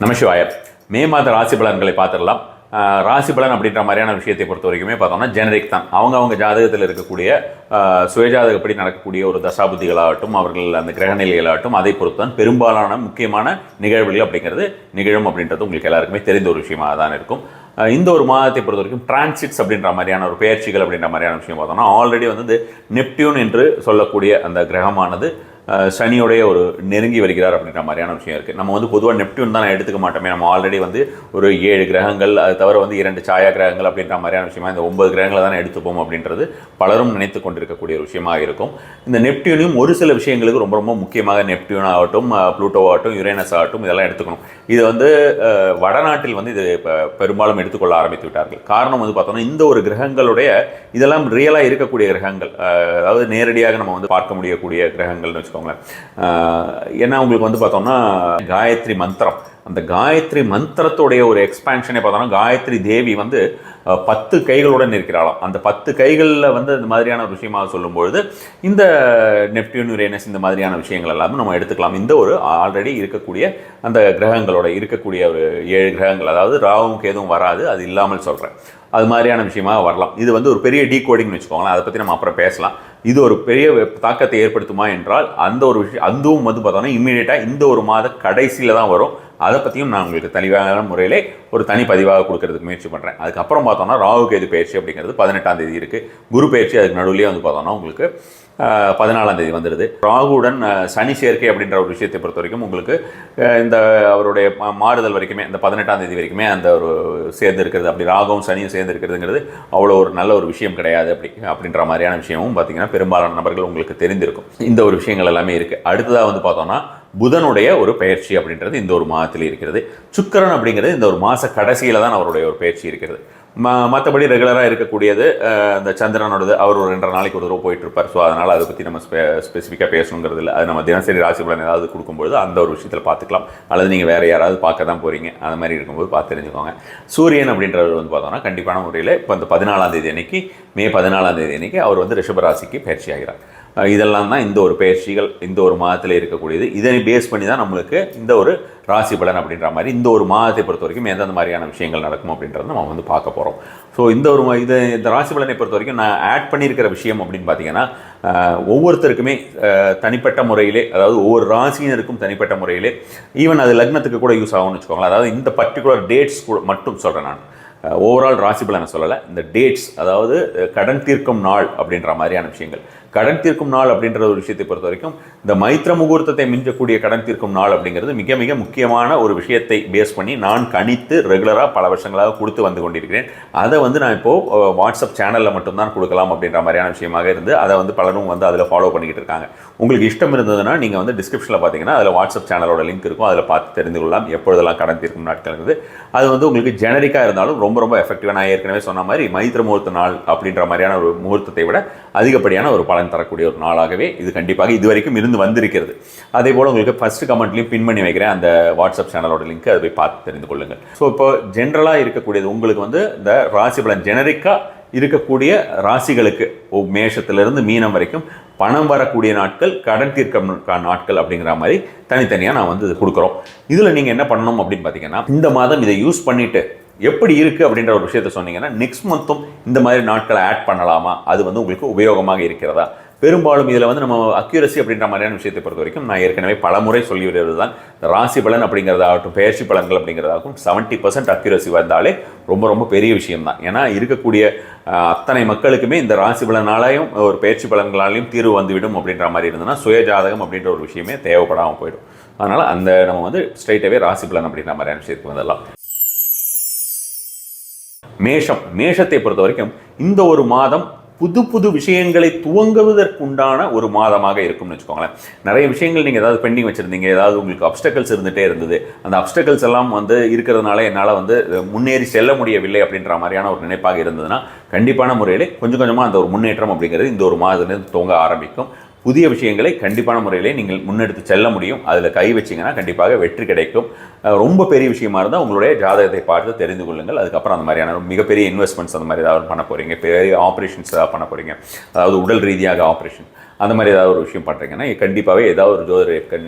நமசிவாய. மே மாத ராசி பலன்களை பார்த்துடலாம். ராசி பலன் அப்படின்ற மாதிரியான விஷயத்தை பொறுத்த வரைக்குமே பார்த்தோம்னா ஜெனரிக் தான். அவங்க ஜாதகத்தில் இருக்கக்கூடிய சுயஜாதகப்படி நடக்கக்கூடிய ஒரு தசாபுத்திகளாகட்டும், அவர்கள் அந்த கிரக நிலைகளாகட்டும், அதை பொறுத்து தான் பெரும்பாலான முக்கியமான நிகழ்வுகள் அப்படிங்கிறது நிகழும் அப்படின்றது உங்களுக்கு எல்லாருக்குமே தெரிந்த ஒரு விஷயமாக தான் இருக்கும். இந்த ஒரு மாதத்தை பொறுத்த வரைக்கும் டிரான்சிட்ஸ் அப்படின்ற மாதிரியான ஒரு பெயர்ச்சிகள் அப்படின்ற மாதிரியான விஷயம் பார்த்தோம்னா ஆல்ரெடி வந்து நெப்டியூன் என்று சொல்லக்கூடிய அந்த கிரகமானது சனியோடைய ஒரு நெருங்கி வருகிறார் அப்படின்ற மாதிரியான விஷயம் இருக்குது. நம்ம வந்து பொதுவாக நெப்டியூன் தான் எடுத்துக்க மாட்டோமே. நம்ம ஆல்ரெடி வந்து ஒரு 7 கிரகங்கள், அது தவிர வந்து 2 சாயா கிரகங்கள் அப்படின்ற மாதிரியான விஷயமா இந்த 9 கிரகங்களை தானே எடுத்துப்போம் அப்படின்றது பலரும் நினைத்து கொண்டிருக்கக்கூடிய ஒரு விஷயமாக இருக்கும். இந்த நெப்டியூனையும் ஒரு சில விஷயங்களுக்கு ரொம்ப ரொம்ப முக்கியமாக நெப்டியூன் ஆகட்டும், ப்ளூட்டோ ஆகட்டும், யுரேனஸ் ஆகட்டும், இதெல்லாம் எடுத்துக்கணும். இது வந்து வடநாட்டில் வந்து இது பெரும்பாலும் எடுத்துக்கொள்ள ஆரம்பித்து விட்டார்கள். காரணம் வந்து பார்த்தோம்னா இந்த ஒரு கிரகங்களுடைய இதெல்லாம் ரியலாக இருக்கக்கூடிய கிரகங்கள், அதாவது நேரடியாக நம்ம வந்து பார்க்க முடியக்கூடிய கிரகங்கள்னு வச்சுக்கோங்களேன். ஏன்னா உங்களுக்கு வந்து பார்த்தோம்னா காயத்ரி மந்திரம், அந்த காயத்ரி மந்திரத்துடைய ஒரு எக்ஸ்பான்ஷனே பார்த்தோம்னா காயத்ரி தேவி வந்து 10 கைகளுடன் இருக்கிறாளாம். அந்த 10 கைகளில் வந்து இந்த மாதிரியான ஒரு விஷயமாக சொல்லும்பொழுது இந்த நெப்டியூன், யுரேனஸ் இந்த மாதிரியான விஷயங்கள் எல்லாமே நம்ம எடுத்துக்கலாம். இந்த ஒரு ஆல்ரெடி இருக்கக்கூடிய அந்த கிரகங்களோட இருக்கக்கூடிய ஒரு 7 கிரகங்கள், அதாவது ராவும் கேதுவும் வராது, அது இல்லாமல் சொல்கிறேன், அது மாதிரியான விஷயமாக வரலாம். இது வந்து ஒரு பெரிய டீகோடிங்னு வச்சுக்கோங்களேன். அதை பற்றி நம்ம அப்புறம் பேசலாம். இது ஒரு பெரிய தாக்கத்தை ஏற்படுத்துமா என்றால் அந்த ஒரு விஷயம் அதுவும் வந்து பார்த்தோன்னா இம்மீடியட்டாக இந்த ஒரு மாத கடைசியில் தான் வரும். அதை பற்றியும் நான் உங்களுக்கு தெளிவான முறையிலே ஒரு தனி பதிவாக கொடுக்கறதுக்கு முயற்சி பண்ணுறேன். அதுக்கப்புறம் பார்த்தோம்னா ராகு கேது பயிற்சி அப்படிங்கிறது 18ஆம் தேதி இருக்குது. குரு பயிற்சி அதுக்கு நடுவுலேயே வந்து பார்த்தோம்னா உங்களுக்கு 14ஆம் தேதி வந்துடுது. ராகுடன் சனி சேர்க்கை அப்படின்ற ஒரு விஷயத்தை பொறுத்த வரைக்கும் உங்களுக்கு இந்த அவருடைய மாறுதல் வரைக்குமே இந்த 18ஆம் தேதி வரைக்குமே அந்த ஒரு சேர்ந்து இருக்கிறது, அப்படி ராகுவும் சனியும் சேர்ந்து இருக்கிறதுங்கிறது அவ்வளோ ஒரு நல்ல ஒரு விஷயம் கிடையாது அப்படின்ற மாதிரியான விஷயமும் பார்த்தீங்கன்னா பெரும்பாலான நபர்கள் உங்களுக்கு தெரிந்திருக்கும். இந்த ஒரு விஷயங்கள் எல்லாமே இருக்குது. அடுத்ததாக வந்து பார்த்தோம்னா புதனுடைய ஒரு பயிற்சி அப்படின்றது இந்த ஒரு மாதத்தில் இருக்கிறது. சுக்கிரன் அப்படிங்கிறது இந்த ஒரு மாத கடைசியில் தான் அவருடைய ஒரு பயிற்சி இருக்கிறது. மற்றபடி ரெகுலராக இருக்கக்கூடியது இந்த சந்திரனோடது, அவர் ஒரு 2 நாளைக்கு ஒரு தடவை போயிட்டுருப்பார். ஸோ அதனால் அதை பற்றி நம்ம ஸ்பெசிஃபிக்காக பேசணுங்கிறது இல்லை. அது நம்ம தினசரி ராசி பலன் ஏதாவது கொடுக்கும்பொழுது அந்த ஒரு விஷயத்தில் பார்த்துக்கலாம். அல்லது நீங்கள் வேறு யாராவது பார்க்க தான் போகிறீங்க, அந்த மாதிரி இருக்கும்போது பார்த்து தெரிஞ்சுக்கோங்க. சூரியன் அப்படின்றவர் வந்து பார்த்தோம்னா கண்டிப்பான முறையில் இப்போ இந்த 14ஆம் தேதி அன்னைக்கு, மே 14ஆம் தேதி அன்னைக்கு அவர் வந்து ரிஷபராசிக்கு பயிற்சி ஆகிறார். இதெல்லாம் தான் இந்த ஒரு பயிற்சிகள் இந்த ஒரு மாதத்தில் இருக்கக்கூடியது. இதனை பேஸ் பண்ணி தான் நம்மளுக்கு இந்த ஒரு ராசி பலன் அப்படின்ற மாதிரி இந்த ஒரு மாதத்தை பொறுத்த வரைக்கும் எந்தெந்த மாதிரியான விஷயங்கள் நடக்கும் அப்படின்றத நம்ம வந்து பார்க்க போகிறோம். ஸோ இந்த ராசி பலனை பொறுத்த வரைக்கும் நான் ஆட் பண்ணியிருக்கிற விஷயம் அப்படின்னு பார்த்தீங்கன்னா ஒவ்வொருத்தருக்குமே தனிப்பட்ட முறையிலே, அதாவது ஒவ்வொரு ராசியினருக்கும் தனிப்பட்ட முறையிலே, ஈவன் அது லக்னத்துக்கு கூட யூஸ் ஆகும்னு வச்சுக்கோங்களேன். அதாவது இந்த பர்டிகுலர் டேட்ஸ் கூட மட்டும் சொல்கிறேன் நான், ஓவரால் ராசி பலனை சொல்லலை. இந்த டேட்ஸ், அதாவது கடன் தீர்க்கும் நாள் அப்படின்ற மாதிரியான விஷயங்கள். கடன் தீர்க்கும் நாள் அப்படின்ற ஒரு விஷயத்தை பொறுத்த வரைக்கும் இந்த மைத்திர முகூர்த்தத்தை மிஞ்சக்கூடிய கடன் தீர்க்கும் நாள் அப்படிங்கிறது மிக மிக முக்கியமான ஒரு விஷயத்தை பேஸ் பண்ணி நான் கணித்து ரெகுலராக பல வருஷங்களாக கொடுத்து வந்து கொண்டிருக்கிறேன். அதை வந்து நான் இப்போது வாட்ஸ்அப் சேனலில் மட்டும்தான் கொடுக்கலாம் அப்படின்ற மாதிரியான விஷயமாக இருந்து அதை வந்து பலரும் வந்து அதில் ஃபாலோ பண்ணிக்கிட்டு இருக்காங்க. உங்களுக்கு இஷ்டம் இருந்ததுன்னா நீங்கள் வந்து டிஸ்கிரிப்ஷனில் பார்த்தீங்கன்னா அதில் வாட்ஸ்அப் சேனலோட லிங்க் இருக்கும், அதில் பார்த்து தெரிந்து கொள்ளலாம் எப்பொழுதெல்லாம் கடன் தீர்க்கும் நாட்கள் இருக்குது. அது வந்து உங்களுக்கு ஜெனரிக்காக இருந்தாலும் ரொம்ப ரொம்ப எஃபெக்டிவாக, நான் ஏற்கனவே சொன்ன மாதிரி மைத்திர முகூர்த்த நாள் அப்படின்ற மாதிரியான ஒரு முகூர்த்தத்தை விட அதிகப்படியான ஒரு பலன் தரக்கூடிய ஒரு நாளாகவே இது கண்டிப்பாக இதுவரைக்கும் இருந்து வந்திருக்கிறது. அதே போல் உங்களுக்கு ஃபர்ஸ்ட் கமெண்ட்லையும் பின் பண்ணி வைக்கிறேன் அந்த வாட்ஸ்அப் சேனலோட லிங்க், அதை போய் பார்த்து தெரிந்து கொள்ளுங்கள். ஸோ இப்போ ஜென்ரலாக இருக்கக்கூடியது உங்களுக்கு வந்து இந்த ராசி பலன் ஜெனரிக்காக இருக்கக்கூடிய ராசிகளுக்கு மேஷத்திலிருந்து மீனம் வரைக்கும் பணம் வரக்கூடிய நாட்கள், கடன் தீர்க்க நாட்கள் அப்படிங்கிற மாதிரி தனித்தனியாக நான் வந்து கொடுக்குறோம். இதில் நீங்கள் என்ன பண்ணணும் அப்படின்னு பார்த்தீங்கன்னா இந்த மாதம் இதை யூஸ் பண்ணிவிட்டு எப்படி இருக்குது அப்படின்ற ஒரு விஷயத்தை சொன்னீங்கன்னா நெக்ஸ்ட் மந்த்தும் இந்த மாதிரி நாட்களை ஆட் பண்ணலாமா, அது வந்து உங்களுக்கு உபயோகமாக இருக்கிறதா. பெரும்பாலும் இதில் வந்து நம்ம அக்யூரசி அப்படின்ற மாதிரியான விஷயத்தை பொறுத்த வரைக்கும் நான் ஏற்கனவே பல முறை சொல்லி வருவது தான், இந்த ராசி பலன் அப்படிங்கிறதாகட்டும், பெயர்ச்சி பலன்கள் அப்படிங்கிறதாகட்டும் 70% அக்யூரசி வந்தாலே ரொம்ப ரொம்ப பெரிய விஷயம்தான். ஏன்னா இருக்கக்கூடிய அத்தனை மக்களுக்குமே இந்த ராசி பலனாலையும் ஒரு பெயர்ச்சி பலன்களாலையும் தீர்வு வந்துவிடும் அப்படின்ற மாதிரி இருந்ததுன்னா சுயஜாதகம் அப்படின்ற ஒரு விஷயமே தேவைப்படாமல் போயிடும். அதனால் அந்த நம்ம வந்து ஸ்ட்ரைட்டாகவே ராசி பலன் அப்படின்ற மாதிரியான விஷயத்துக்கு வந்துடலாம். மேஷத்தை பொறுத்த வரைக்கும் இந்த ஒரு மாதம் புது புது விஷயங்களை துவங்குவதற்குண்டான ஒரு மாதமாக இருக்கும்னு வச்சுக்கோங்களேன். நிறைய விஷயங்கள் நீங்கள் ஏதாவது பெண்டிங் வச்சுருந்தீங்க, ஏதாவது உங்களுக்கு அப்டக்கல்ஸ் இருந்துகிட்டே இருந்தது, அந்த அப்டக்கல்ஸ் எல்லாம் வந்து இருக்கிறதுனால என்னால் வந்து முன்னேறி செல்ல முடியவில்லை அப்படின்ற மாதிரியான ஒரு நினைப்பாக இருந்ததுன்னா கண்டிப்பான முறையிலே கொஞ்சம் கொஞ்சமாக அந்த ஒரு முன்னேற்றம் அப்படிங்கிறது இந்த ஒரு மாதத்துலேருந்து துவங்க ஆரம்பிக்கும். புதிய விஷயங்களை கண்டிப்பான முறையிலே நீங்கள் முன்னெடுத்து செல்ல முடியும். அதில் கை வச்சிங்கன்னா கண்டிப்பாக வெற்றி கிடைக்கும். ரொம்ப பெரிய விஷயமா இருந்தால் உங்களுடைய ஜாதகத்தை பார்த்து தெரிந்து கொள்ளுங்கள். அதுக்கப்புறம் அந்த மாதிரியான மிகப்பெரிய இன்வெஸ்ட்மெண்ட்ஸ் அந்த மாதிரி ஏதாவது பண்ண போகிறீங்க, பெரிய ஆப்ரேஷன்ஸ் ஏதாவது பண்ண போகிறீங்க, அதாவது உடல் ரீதியாக ஆப்ரேஷன், அந்த மாதிரி ஏதாவது ஒரு விஷயம் பண்ணுறீங்கன்னா கண்டிப்பாகவே ஏதாவது ஒரு ஜோதிடரை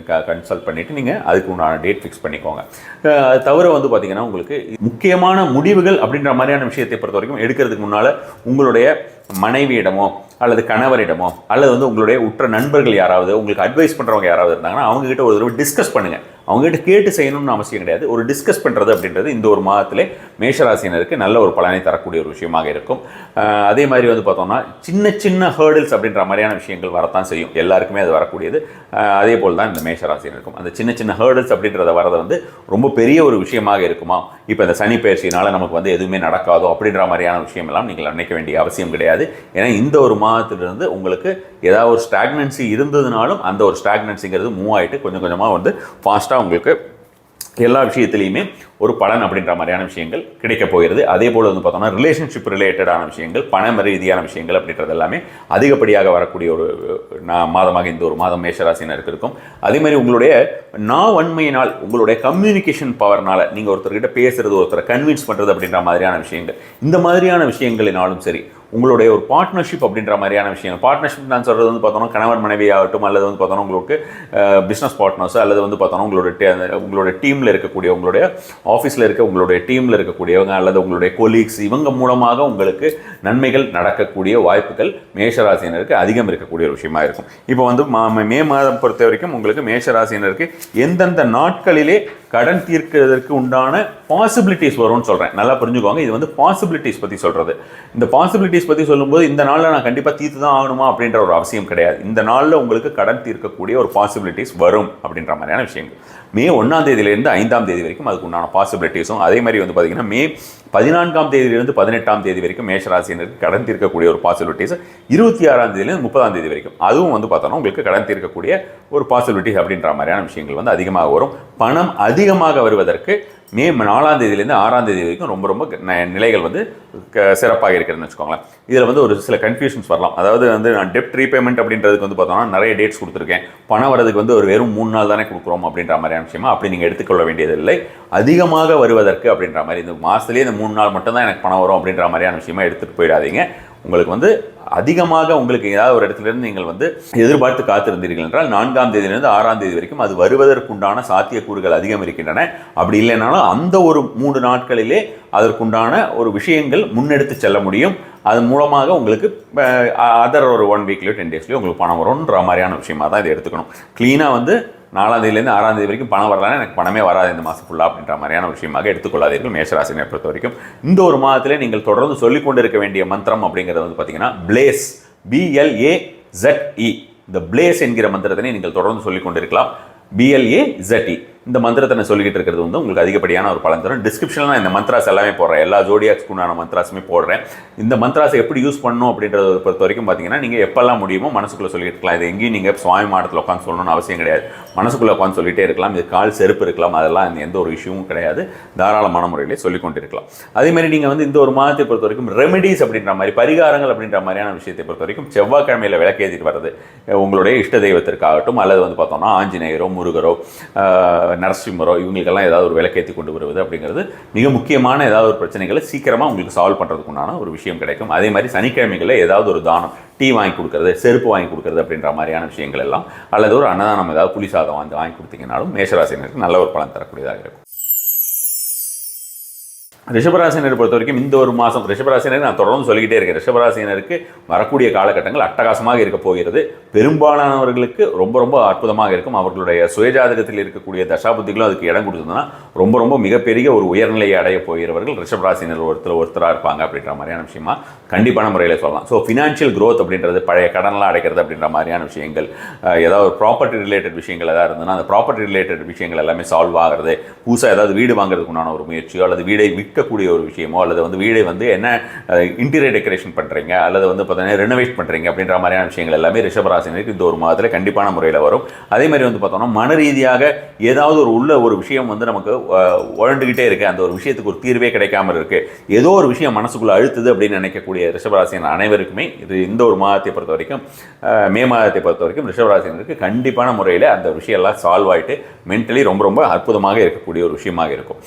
கன்சல்ட் பண்ணிவிட்டு நீங்கள் அதுக்கு உண்டான டேட் ஃபிக்ஸ் பண்ணிக்கோங்க. அது தவிர வந்து பார்த்திங்கன்னா உங்களுக்கு முக்கியமான முடிவுகள் அப்படின்ற மாதிரியான விஷயத்தை பொறுத்த வரைக்கும் எடுக்கிறதுக்கு முன்னால் உங்களுடைய மனைவியிடமோ அல்லது கணவரிடமோ அல்லது வந்து உங்களுடைய உற்ற நண்பர்கள் யாராவது உங்களுக்கு அட்வைஸ் பண்ணுறவங்க யாராவது இருந்தாங்கன்னா அவங்ககிட்ட ஒரு தடவை டிஸ்கஸ் பண்ணுங்கள். அவங்ககிட்ட கேட்டு செய்யணும்னு அவசியம் கிடையாது. ஒரு டிஸ்கஸ் பண்ணுறது அப்படின்றது இந்த ஒரு மாதத்திலே மேஷராசினருக்கு நல்ல ஒரு பலனை தரக்கூடிய ஒரு விஷயமாக இருக்கும். அதே மாதிரி வந்து பார்த்தோம்னா சின்ன சின்ன ஹேர்டில்ஸ் அப்படின்ற மாதிரியான விஷயங்கள் வரத்தான் செய்யும், எல்லாருக்குமே அது வரக்கூடியது. அதே போல் தான் இந்த மேஷராசினருக்கும் அந்த சின்ன சின்ன ஹேர்டில்ஸ் அப்படின்றத வரது வந்து ரொம்ப பெரிய ஒரு விஷயமாக இருக்குமா, இப்போ இந்த சனி பயிற்சியினால் நமக்கு வந்து எதுவுமே நடக்காதோ அப்படின்ற மாதிரியான விஷயமெல்லாம் நீங்கள் நினைக்க வேண்டிய அவசியம் கிடையாது. ஏன்னா இந்த ஒரு மாதத்திலிருந்து உங்களுக்கு ஏதாவது ஒரு ஸ்டாக்னன்சி இருந்ததுனாலும் அந்த ஒரு ஸ்டாக்னன்சிங்கிறது மூவ் ஆகிட்டு கொஞ்சம் கொஞ்சமாக வந்து ஃபாஸ்ட்டாக உங்களுக்கு எல்லா விஷயத்துலையுமே ஒரு பலன் அப்படின்ற மாதிரியான விஷயங்கள் கிடைக்க போகிறது. அதே போல் வந்து பார்த்தோம்னா ரிலேஷன்ஷிப் ரிலேட்டடான விஷயங்கள், பண ரீதியான விஷயங்கள் அப்படின்றது எல்லாமே அதிகப்படியாக வரக்கூடிய ஒரு மாதமாக இந்த ஒரு மாதம் மேஷராசினருக்கு இருக்கும். அதே மாதிரி உங்களுடைய வன்மையினால், உங்களுடைய கம்யூனிகேஷன் பவர்னால் நீங்கள் ஒருத்தர்கிட்ட பேசுறது, ஒருத்தரை கன்வின்ஸ் பண்ணுறது அப்படின்ற மாதிரியான விஷயங்கள், இந்த மாதிரியான விஷயங்களினாலும் சரி, உங்களுடைய ஒரு பார்ட்னர்ஷிப் அப்படின்ற மாதிரியான விஷயங்கள், பார்ட்னர்ஷிப் நான் சொல்கிறது வந்து பார்த்தோம்னா கணவன் மனைவி ஆகட்டும், அல்லது வந்து பார்த்தோன்னா உங்களுக்கு பிஸ்னஸ் பார்ட்னர்ஸ், அல்லது வந்து பார்த்தோன்னா உங்களுடைய டீமில் இருக்கக்கூடிய, உங்களுடைய ஆஃபீஸில் இருக்க உங்களுடைய டீமில் இருக்கக்கூடியவங்க அல்லது உங்களுடைய கொலீக்ஸ், இவங்க மூலமாக உங்களுக்கு நன்மைகள் நடக்கக்கூடிய வாய்ப்புகள் மேஷராசினருக்கு அதிகம் இருக்கக்கூடிய ஒரு விஷயமா இருக்கும். இப்போ வந்து மே மாதம் பொறுத்த வரைக்கும் உங்களுக்கு மேஷராசினருக்கு எந்தெந்த நாட்களிலே கடன் தீர்க்கிறதுக்கு உண்டான பாசிபிலிட்டிஸ் வரும்னு சொல்கிறேன். நல்லா புரிஞ்சுக்கோங்க, இது வந்து பாசிபிலிட்டிஸ் பற்றி சொல்கிறது. இந்த பாசிபிலிட்டிஸ் பற்றி சொல்லும்போது இந்த நாளில் நான் கண்டிப்பாக தீர்த்து தான் ஆகணுமா அப்படின்ற ஒரு அவசியம் கிடையாது. இந்த நாளில் உங்களுக்கு கடன் தீர்க்கக்கூடிய ஒரு பாசிபிலிட்டிஸ் வரும் அப்படின்ற மாதிரியான விஷயங்கள். மே 1ஆம் தேதியிலிருந்து 5ஆம் தேதி வரைக்கும் அதுக்கு உண்டான பாசிபிலிட்டிஸும், அதே மாதிரி வந்து பார்த்திங்கன்னா மே 14ஆம் தேதியிலிருந்து 18ஆம் தேதி வரைக்கும் மேஷராசினருக்கு கடன் தீர்க்கக்கூடிய ஒரு பாசிபிலிட்டிஸ், 26ஆம் தேதியிலிருந்து 30ஆம் தேதி வரைக்கும் அதுவும் வந்து பார்த்தோன்னா உங்களுக்கு கடன் தீர்க்கக்கூடிய ஒரு பாசிபிலிட்டிஸ் அப்படின்ற மாதிரியான விஷயங்கள் வந்து அதிகமாக வரும். பணம் அதிகமாக வருவதற்கு மே 4ஆம் தேதியிலேருந்து 6ஆம் தேதி வரைக்கும் ரொம்ப ரொம்ப நிலைகள் வந்து சிறப்பாக இருக்கிறதுன்னு வச்சுக்கோங்களேன். இதில் வந்து ஒரு சில கன்ஃபியூஷன்ஸ் வரலாம். அதாவது வந்து நான் டெப்ட் ரீபேமெண்ட் அப்படின்றதுக்கு வந்து பார்த்தோம்னா நிறைய டேட்ஸ் கொடுத்துருக்கேன், பணம் வரதுக்கு வந்து ஒரு வெறும் 3 நாள் தானே கொடுக்குறோம் அப்படின்ற மாதிரியான விஷயமா அப்படி நீங்கள் எடுத்துக்கொள்ள வேண்டியதில்லை. அதிகமாக வருவதற்கு அப்படின்ற மாதிரி இந்த மாதத்துலேயே இந்த 3 நாள் மட்டும்தான் எனக்கு பணம் வரும் அப்படின்ற மாதிரியான விஷயமா எடுத்துகிட்டு போயிடாதீங்க. உங்களுக்கு வந்து அதிகமாக உங்களுக்கு ஏதாவது ஒரு இடத்துலேருந்து நீங்கள் வந்து எதிர்பார்த்து காத்திருந்தீர்கள் என்றால் 4ஆம் தேதியிலிருந்து 6ஆம் தேதி வரைக்கும் அது வருவதற்குண்டான சாத்தியக்கூறுகள் அதிகம் இருக்கின்றன. அப்படி இல்லைனாலும் அந்த ஒரு 3 நாட்களிலே அதற்குண்டான ஒரு விஷயங்கள் முன்னெடுத்து செல்ல முடியும். அதன் மூலமாக உங்களுக்கு அதர் ஒரு 1 வீக்லையோ 10 டேஸ்லையோ உங்களுக்கு பணம் வரும்ன்ற மாதிரியான விஷயமாக தான் இதை எடுத்துக்கணும். க்ளீனாக வந்து 4ஆம் தேதியிலேருந்து 6ஆம் தேதி வரைக்கும் பணம் வரலன்னா எனக்கு பணமே வராது இந்த மாதம் ஃபுல்லாக அப்படின்ற மாதிரியான விஷயமாக எடுத்துக்கொள்ளாதீர்கள் மேஷராசினை பொறுத்த வரைக்கும். இந்த ஒரு மாதத்திலே நீங்கள் தொடர்ந்து சொல்லிக்கொண்டு இருக்க வேண்டிய மந்திரம் அப்படிங்கிறது வந்து பார்த்தீங்கன்னா பிளேஸ், BLAZE, இந்த பிளேஸ் என்கிற மந்திரத்தினை நீங்கள் தொடர்ந்து சொல்லிக்கொண்டு இருக்கலாம். BLAZE இந்த மந்திரத்தை சொல்லிக்கிட்டு இருக்கிறது வந்து உங்களுக்கு அதிகப்படியான ஒரு பலன் தரும். டிஸ்கிரிப்ஷனில் நான் இந்த மந்த்ராஸ் எல்லாமே போடுறேன், எல்லா ஜோடியாக்ஸ்க்கு உண்டான மந்த்ராஸுமே போடுறேன். இந்த மந்த்ராஸை எப்படி யூஸ் பண்ணணும் அப்படின்றத பொறுத்த வரைக்கும் பார்த்தீங்கன்னா நீங்கள் எப்பெல்லாம் முடியுமோ மனசுக்குள்ளே சொல்லிட்டு இருக்கலாம். இது எங்கேயும் நீங்கள் சுவாமி மாடத்தில் உட்காந்து சொல்லணும்னு அவசியம் கிடையாது. மனசுக்குள்ளே உட்காந்து சொல்லிகிட்டே இருக்கலாம். இது கால் செருப்பு இருக்கலாம், அதெல்லாம் எந்த ஒரு இஷ்யூவும் கிடையாது. தாராளமான முறையிலே சொல்லிக்கொண்டு இருக்கலாம். அதேமாதிரி நீங்கள் வந்து இந்த ஒரு மாதத்தை பொறுத்த வரைக்கும் ரெமெடிஸ் அப்படின்ற மாதிரி, பரிகாரங்கள் அப்படின்ற மாதிரியான விஷயத்தை பொறுத்த வரைக்கும் செவ்வாய்க்கிழமையில் விளக்கேற்றிட்டு வர்றது, உங்களுடைய இஷ்ட தெய்வத்திற்காகட்டும் அல்லது வந்து பார்த்தோம்னா ஆஞ்சநேயரோ, முருகரோ, நரசிம்மரோ, இவங்களுக்கெல்லாம் ஏதாவது ஒரு விளக்கேற்றி கொண்டு வருவது அப்படிங்கிறது மிக முக்கியமான ஏதாவது ஒரு பிரச்சனைகளை சீக்கிரமாக உங்களுக்கு சால்வ் பண்ணுறதுக்குண்டான ஒரு விஷயம் கிடைக்கும். அதே மாதிரி சனிக்கிழமைகளில் ஏதாவது ஒரு தானம், டீ வாங்கி கொடுக்கறது, செருப்பு வாங்கி கொடுக்கறது அப்படின்ற மாதிரியான விஷயங்கள் எல்லாம், அல்லது ஒரு அன்னதானம் ஏதாவது புளி சாதம் வாங்கி கொடுத்தீங்கன்னாலும் மேஷராசினருக்கு நல்ல ஒரு பலன் தரக்கூடியதாக இருக்கும். ரிஷபராசினரை பொறுத்த வரைக்கும் இந்த ஒரு மாதம் ரிஷபராசினருக்கு நான் தொடர்ந்து சொல்லிக்கிட்டே இருக்கேன். ரிஷபராசினருக்கு வரக்கூடிய காலகட்டங்கள் அட்டகாசமாக இருக்க போகிறது. பெரும்பாலானவர்களுக்கு ரொம்ப ரொம்ப அற்புதமாக இருக்கும். அவர்களுடைய சுயஜாதகத்தில் இருக்கக்கூடிய தசாபுத்திகளும் அதுக்கு இடம் கொடுத்ததுன்னா ரொம்ப ரொம்ப மிகப்பெரிய ஒரு உயர்நிலையை அடைய போகிறவர்கள் ரிஷபராசினர் ஒருத்தராக இருப்பாங்க அப்படின்ற மாதிரியான விஷயமா கண்டிப்பான முறையில் சொல்லலாம். ஸோ ஃபினான்ஷியல் க்ரோத் அப்படின்றது, பழைய கடன்லாம் அடைக்கிறது அப்படின்ற மாதிரியான விஷயங்கள், ஏதாவது ஒரு ப்ராப்பர்ட்டி ரிலேட்டட் விஷயங்கள் ஏதாவது இருந்ததுன்னா அந்த ப்ராப்பர்ட்டி ரிலேட்டட் விஷயங்கள் எல்லாமே சால்வ் ஆகிறது, புதுசாக ஏதாவது வீடு வாங்குறதுக்கு உண்டான ஒரு முயற்சியோ அல்லது வீடை விற்கக்கூடிய ஒரு விஷயமோ அல்லது வந்து வீடை வந்து என்ன இன்டீரியர் டெக்கரேஷன் பண்ணுறீங்க அல்லது வந்து பார்த்தீங்கன்னா ரெனோவேட் பண்ணுறீங்க அப்படின்ற மாதிரியான விஷயங்கள் எல்லாமே ரிஷபராசினருக்கு இந்த ஒரு மாதத்தில் கண்டிப்பான முறையில் வரும். அதே மாதிரி வந்து பார்த்தோம்னா மன ரீதியாக ஏதாவது ஒரு விஷயம் வந்து நமக்கு உழண்டுகிட்டே இருக்குது, அந்த ஒரு விஷயத்துக்கு ஒரு தீர்வே கிடைக்காமல் இருக்குது, ஏதோ ஒரு விஷயம் மனசுக்குள்ளே அழுத்துது அப்படின்னு நினைக்கக்கூடிய ரிஷபராசினர் அனைவருக்குமே இது இந்த ஒரு மாதத்தை பொறுத்த வரைக்கும், மே மாதத்தை பொறுத்த வரைக்கும் ரிஷபராசினருக்கு கண்டிப்பான முறையில் அந்த விஷயம்லாம் சால்வ் ஆகிட்டு மென்டலி ரொம்ப ரொம்ப அற்புதமாக இருக்கக்கூடிய ஒரு விஷயமாக இருக்கும்.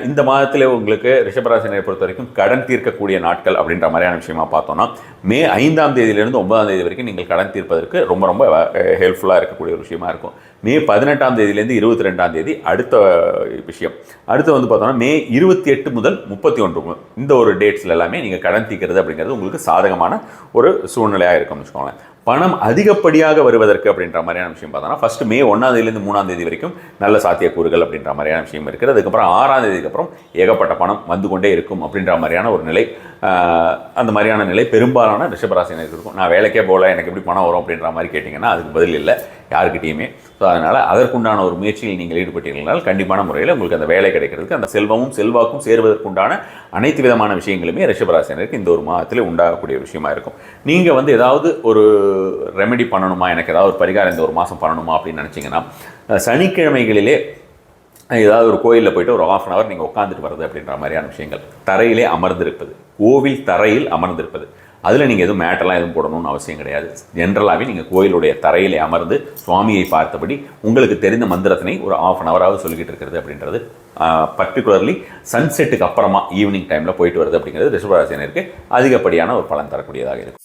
இந்த மாதத்தில் உங்களுக்கு ரிஷபராசினரை பொறுத்த வரைக்கும் கடன் தீர்க்கக்கூடிய நாட்கள் அப்படின்ற மாதிரியான விஷயமா பார்த்தோம்னா மே 5ஆம் தேதியிலிருந்து 9ஆம் தேதி வரைக்கும் நீங்கள் கடன் தீர்ப்பது இருப்பதற்கு ரொம்ப ரொம்ப ஹெல்ப்ஃபுல்லாக இருக்கக்கூடிய ஒரு விஷயமா இருக்கும். மே 18ஆம் தேதியிலேருந்து 22ஆம் தேதி அடுத்த விஷயம். அடுத்து வந்து பார்த்தோம்னா மே 28 முதல் 31 இந்த ஒரு டேட்ஸில் எல்லாமே நீங்கள் கடன் தீர்க்கிறது அப்படிங்கிறது உங்களுக்கு சாதகமான ஒரு சூழ்நிலையாக இருக்கும்னு வச்சுக்கோங்களேன். பணம் அதிகப்படியாக வருவதற்கு அப்படின்ற மாதிரியான விஷயம் பார்த்தோம்னா ஃபஸ்ட்டு மே 1ஆம் தேதியிலேருந்து 3ஆம் தேதி வரைக்கும் நல்ல சாத்தியக்கூறுகள் அப்படின்ற மாதிரியான விஷயம் இருக்குது. அதுக்கப்புறம் 6ஆம் தேதிக்கு அப்புறம் ஏகப்பட்ட பணம் வந்து கொண்டே இருக்கும் அப்படின்ற மாதிரியான ஒரு நிலை, அந்த மாதிரியான நிலை பெரும்பாலான ரிஷபராசினருக்கு இருக்கும். நான் வேலைக்கே போகல, எனக்கு எப்படி பணம் வரும் அப்படின்ற மாதிரி கேட்டிங்கன்னா அதுக்கு பதில் இல்லை யாருக்கிட்டையுமே. ஸோ அதனால் அதற்குண்டான ஒரு முயற்சியில் நீங்கள் ஈடுபட்டீர்களால் கண்டிப்பான முறையில் உங்களுக்கு அந்த வேலை கிடைக்கிறதுக்கு, அந்த செல்வமும் செல்வாக்கும் சேருவதற்குண்டான அனைத்து விதமான விஷயங்களுமே ரிஷபராசினருக்கு இந்த ஒரு மாதத்தில் உண்டாகக்கூடிய விஷயமா இருக்கும். நீங்கள் வந்து ஏதாவது ஒரு ரெமெடி பண்ணணுமா, எனக்கு ஏதாவது ஒரு பரிகாரம் இந்த ஒரு மாதம் பண்ணணுமா அப்படின்னு நினச்சிங்கன்னா, சனிக்கிழமைகளிலே ஏதாவது ஒரு கோயிலில் போய்ட்டு ஒரு ½ hour நீங்கள் உட்காந்துட்டு வர்றது அப்படின்ற மாதிரியான விஷயங்கள், தரையிலே அமர்ந்திருப்பது, கோவில் தரையில் அமர்ந்திருப்பது, அதில் நீங்கள் எதுவும் மேட்டெல்லாம் எதுவும் போடணும்னு அவசியம் கிடையாது. ஜென்ரலாகவே நீங்கள் கோயிலுடைய தரையிலே அமர்ந்து சுவாமியை பார்த்தபடி உங்களுக்கு தெரிந்த மந்திரத்தினை ஒரு ½ hour சொல்லிக்கிட்டு இருக்கிறது அப்படின்றது, பர்டிகுலர்லி சன்செட்டுக்கு அப்புறமா ஈவினிங் டைமில் போயிட்டு வருது அப்படிங்கிறது ரிஷபராசினருக்கு அதிகப்படியான ஒரு பலன் தரக்கூடியதாக இருக்கும்.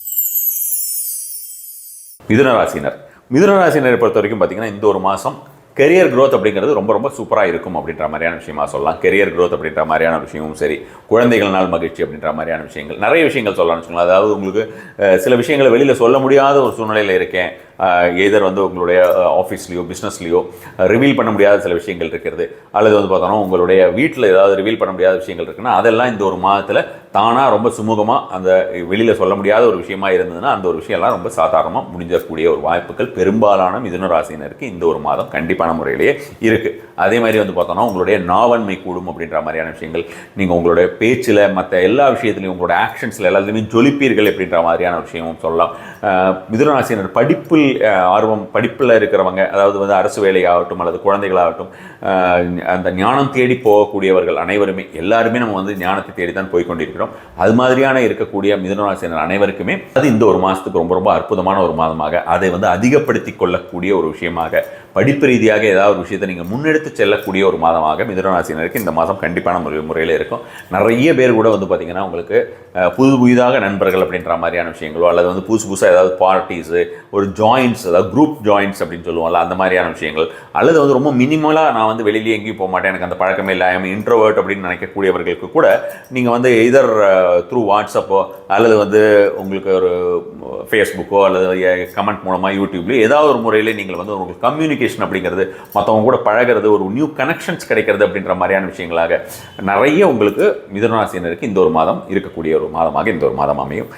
மிதுனராசினரை பொறுத்த வரைக்கும் பார்த்தீங்கன்னா இந்த ஒரு மாதம் கெரியர் க்ரோத் அப்படிங்கிறது ரொம்ப ரொம்ப சூப்பராக இருக்கும் அப்படின்ற மாதிரியான விஷயமா சொல்லலாம். கெரியர் க்ரோத் அப்படின்ற மாதிரியான விஷயமும் சரி, குழந்தைகள் நாள் மகிழ்ச்சி அப்படின்ற மாதிரியான விஷயங்கள், நிறைய விஷயங்கள் சொல்லலாம்னு வச்சுக்கோங்களேன். அதாவது உங்களுக்கு சில விஷயங்களை வெளியில் சொல்ல முடியாத ஒரு சூழ்நிலையில் இருக்கேன், எதர் வந்து உங்களுடைய ஆஃபீஸ்லேயோ பிஸ்னஸ்லேயோ ரிவீல் பண்ண முடியாத சில விஷயங்கள் இருக்கிறது, அல்லது வந்து பார்த்தோன்னா உங்களுடைய வீட்டில் ஏதாவது ரிவீல் பண்ண முடியாத விஷயங்கள் இருக்குன்னா அதெல்லாம் இந்த ஒரு மாதத்தில் தானாக ரொம்ப சுமூகமாக அந்த வெளியில் சொல்ல முடியாத ஒரு விஷயமா இருந்ததுன்னா அந்த ஒரு விஷயம்லாம் ரொம்ப சாதாரணமாக முடிஞ்சக்கூடிய ஒரு வாய்ப்புகள் பெரும்பாலான மிதுன ராசினருக்கு இந்த ஒரு மாதம் கண்டிப்பான முறையிலேயே இருக்குது. அதே மாதிரி வந்து பார்த்தோன்னா உங்களுடைய நாவன்மை கூடும் அப்படின்ற மாதிரியான விஷயங்கள், நீங்கள் உங்களுடைய பேச்சில் மற்ற எல்லா விஷயத்துலையும் உங்களோட ஆக்ஷன்ஸில் எல்லாத்துலேயுமே ஜொலிப்பீர்கள் அப்படின்ற மாதிரியான விஷயமும் சொல்லலாம். மிதுன ராசினர் படிப்பில் ஆர்வம், படிப்பில் இருக்கிறவங்க, அதாவது வந்து அரசு வேலையாகட்டும் அல்லது குழந்தைகளாகட்டும், அந்த ஞானம் தேடி போகக்கூடியவர்கள் அனைவருமே, எல்லாருமே நம்ம வந்து ஞானத்தை தேடி தான் போய்கொண்டிருக்கிறோம். அது மாதிரியான இருக்கக்கூடிய மிதுனராசினர் அனைவருக்குமே அது இந்த ஒரு மாதத்துக்கு ரொம்ப ரொம்ப அற்புதமான ஒரு மாதமாக, அதை வந்து அதிகப்படுத்தி கொள்ளக்கூடிய ஒரு விஷயமாக, படிப்பு ரீதியாக ஏதாவது ஒரு விஷயத்தை நீங்கள் முன்னெடுத்து செல்லக்கூடிய ஒரு மாதமாக மிதுனராசினருக்கு இந்த மாதம் கண்டிப்பான முறையில் இருக்கும். நிறைய பேர் கூட வந்து பார்த்திங்கன்னா உங்களுக்கு புதிதாக நண்பர்கள் அப்படின்ற மாதிரியான விஷயங்களோ, அல்லது வந்து புதுசாக ஏதாவது பார்ட்டிஸு, ஒரு ஜாயின்ட்ஸ், அதாவது குரூப் ஜாயின்ட்ஸ் அப்படின்னு சொல்லுவோம்ல, அந்த மாதிரியான விஷயங்கள், அல்லது வந்து ரொம்ப மினிமலாக நான் வந்து வெளியிலேயே எங்கேயும் போக மாட்டேன், எனக்கு அந்த பழக்கமே இல்லை, ஐ எம் இன்ட்ரோவர்ட் அப்படின்னு நினைக்கக்கூடியவர்களுக்கு கூட நீங்கள் வந்து இதர் த்ரூ வாட்ஸ்அப்போ அல்லது வந்து உங்களுக்கு ஒரு ஃபேஸ்புக்கோ அல்லது கமெண்ட் மூலமாக யூடியூப்லேயோ ஏதாவது ஒரு முறையில் நீங்கள் வந்து உங்களுக்கு கம்யூனிகேஷன் அப்படிங்கிறது, மற்றவங்க கூட பழகிறது, ஒரு நியூ கனெக்ஷன்ஸ் கிடைக்கிறது அப்படின்ற மாதிரியான விஷயங்களாக நிறைய உங்களுக்கு மிதுனராசினருக்கு இந்த ஒரு மாதம் இருக்கக்கூடிய ஒரு மாதமாக இந்த ஒரு மாதம் அமையும்.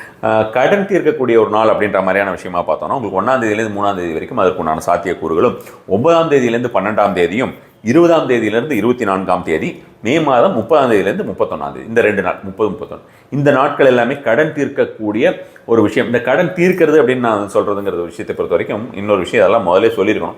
கடன் தீர்க்கக்கூடிய ஒரு நாள் அப்படின்ற மாதிரியான விஷயமா பார்த்தோம்னா உங்களுக்கு 1ஆம் தேதியிலேருந்து 3ஆம் தேதி வரைக்கும் அதற்குண்டான சாத்தியக்கூறுகளும், 9ஆம் தேதியிலேருந்து 12ஆம் தேதியும், 20ஆம் தேதியிலிருந்து 24ஆம் தேதி, மே மாதம் 30ஆம் தேதியிலேருந்து 31ஆம் தேதி, இந்த 2 நாள் 30, 31 இந்த நாட்கள் எல்லாமே கடன் தீர்க்கக்கூடிய ஒரு விஷயம். இந்த கடன் தீர்க்கிறது அப்படின்னு நான் சொல்கிறதுங்கிற விஷயத்தை பொறுத்த வரைக்கும் இன்னொரு விஷயம் அதெல்லாம் முதலே சொல்லியிருக்கணும்.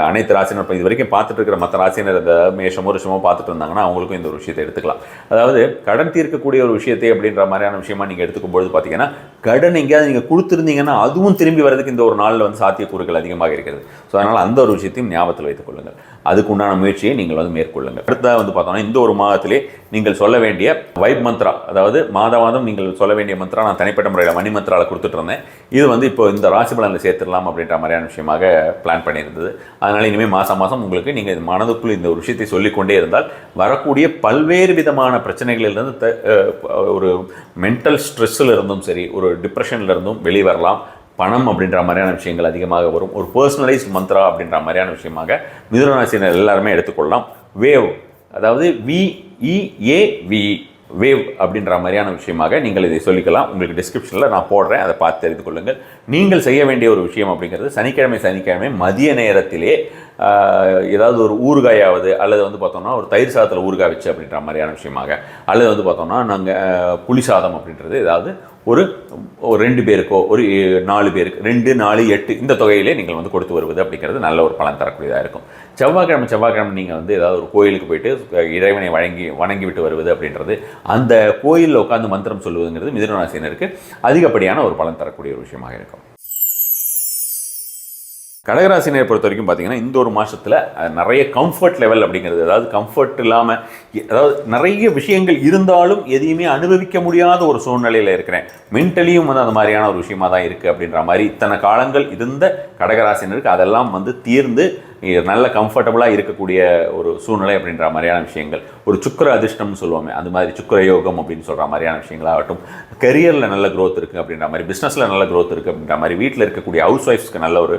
அனைத்து ராசினர் இப்போ இது வரைக்கும் பார்த்துட்டு இருக்கிற மற்ற ராசினர் இந்த மேஷமோ ரிஷமோ பார்த்துட்டு இருந்தாங்கன்னா அவங்களுக்கும் இந்த ஒரு விஷயத்தை எடுத்துக்கலாம். அதாவது கடன் தீர்க்கக்கூடிய ஒரு விஷயத்தை அப்படின்ற மாதிரியான விஷயமா நீங்கள் எடுத்துக்கும்போது பார்த்தீங்கன்னா, கடன் எங்கேயாவது நீங்கள் கொடுத்துருந்தீங்கன்னா அதுவும் திரும்பி வரதுக்கு இந்த ஒரு நாளில் வந்து சாத்தியக்கூறுகள் அதிகமாக இருக்கிறது. ஸோ அதனால் அந்த ஒரு விஷயத்தையும் ஞாபகத்தில் வைத்துக் கொள்ளுங்கள். அதுக்குண்டான முயற்சியை நீங்கள் வந்து மேற்கொள்ளுங்கள். அடுத்ததாக வந்து பார்த்தோன்னா இந்த ஒரு மாதத்திலே நீங்கள் சொல்ல வேண்டிய வைப் மந்த்ரா, அதாவது மாதம் நீங்கள் சொல்ல வேண்டிய மந்த்ரா நான் தனிப்பட்ட முறையில் மணி மந்த்ராவில் கொடுத்துட்டு இருந்தேன். இது வந்து இப்போ இந்த ராசி பலனில் சேர்த்துடலாம் அப்படின்ற மாதிரியான விஷயமாக பிளான் பண்ணியிருந்தது. அதனால் இனிமேல் மாதம் உங்களுக்கு நீங்கள் மனதுக்குள் இந்த ஒரு விஷயத்தை சொல்லிக்கொண்டே இருந்தால் வரக்கூடிய பல்வேறு விதமான பிரச்சனைகளிலிருந்து, ஒரு மென்டல் ஸ்ட்ரெஸ்ஸில் இருந்தும் சரி, ஒரு டிப்ரெஷனில் இருந்தும் வெளிவரலாம். பணம் அப்படின்ற மாதிரியான விஷயங்கள் அதிகமாக வரும். ஒரு பர்சனலைஸ்ட் மந்த்ரா அப்படின்ற மாதிரியான விஷயமாக மிதுனராசினர் எல்லாருமே எடுத்துக்கொள்ளலாம். வேவ், அதாவது VEAVE, வேவ் அப்படின்ற மாதிரியான விஷயமாக நீங்கள் இதை சொல்லிக்கலாம். உங்களுக்கு டிஸ்கிரிப்ஷனில் நான் போடுறேன், அதை பார்த்து தெரிந்து கொள்ளுங்கள். நீங்கள் செய்ய வேண்டிய ஒரு விஷயம் அப்படிங்கிறது சனிக்கிழமை மதிய நேரத்திலே ஏதாவது ஒரு ஊறுகாயாவது, அல்லது வந்து பார்த்தோம்னா ஒரு தயிர் சாதத்தில் ஊறுகாய் வச்சு அப்படின்ற மாதிரியான விஷயமாக, அல்லது வந்து பார்த்தோம்னா நாங்கள் புளி சாதம் அப்படின்றது ஏதாவது ஒரு 2 பேருக்கோ, ஒரு 4 பேருக்கு 2, 4, 8 இந்த தொகையிலே நீங்கள் வந்து கொடுத்து வருவது அப்படிங்கிறது நல்ல ஒரு பலன் தரக்கூடியதாக இருக்கும். செவ்வாய்க்கிழமை நீங்கள் வந்து ஏதாவது ஒரு கோயிலுக்கு போயிட்டு இறைவனை வணங்கி விட்டு வருவது அப்படின்றது, அந்த கோயிலில் உட்காந்து மந்திரம் சொல்வதுங்கிறது மிதுனராசினருக்கு அதிகப்படியான ஒரு பலன் தரக்கூடிய ஒரு விஷயமாக இருக்கும். கடகராசினரை பொறுத்த வரைக்கும் பார்த்தீங்கன்னா இந்த ஒரு மாதத்தில் நிறைய கம்ஃபர்ட் லெவல் அப்படிங்கிறது, அதாவது கம்ஃபர்ட் இல்லாமல், அதாவது நிறைய விஷயங்கள் இருந்தாலும் எதையுமே அனுபவிக்க முடியாத ஒரு சூழ்நிலையில் இருக்கிறேன், மென்டலியும் வந்து அந்த மாதிரியான ஒரு விஷயமா தான் இருக்குது அப்படின்ற மாதிரி இத்தனை காலங்கள் இருந்த கடகராசினருக்கு அதெல்லாம் வந்து தீர்ந்து நல்ல கம்ஃபர்டபுளாக இருக்கக்கூடிய ஒரு சூழ்நிலை அப்படின்ற மாதிரியான விஷயங்கள், ஒரு சுக்கர அதிர்ஷ்டம்னு சொல்லுவோமே அது மாதிரி சுக்கர யோகம் அப்படின்னு சொல்கிற மாதிரியான விஷயங்களாகட்டும், கெரியரில் நல்ல க்ரோத் இருக்குது அப்படின்ற மாதிரி, பிஸ்னஸில் நல்ல க்ரோத் இருக்குது அப்படின்ற மாதிரி, வீட்டில் இருக்கக்கூடிய ஹவுஸ் ஒய்ஃப்ஸ்க்கு நல்ல ஒரு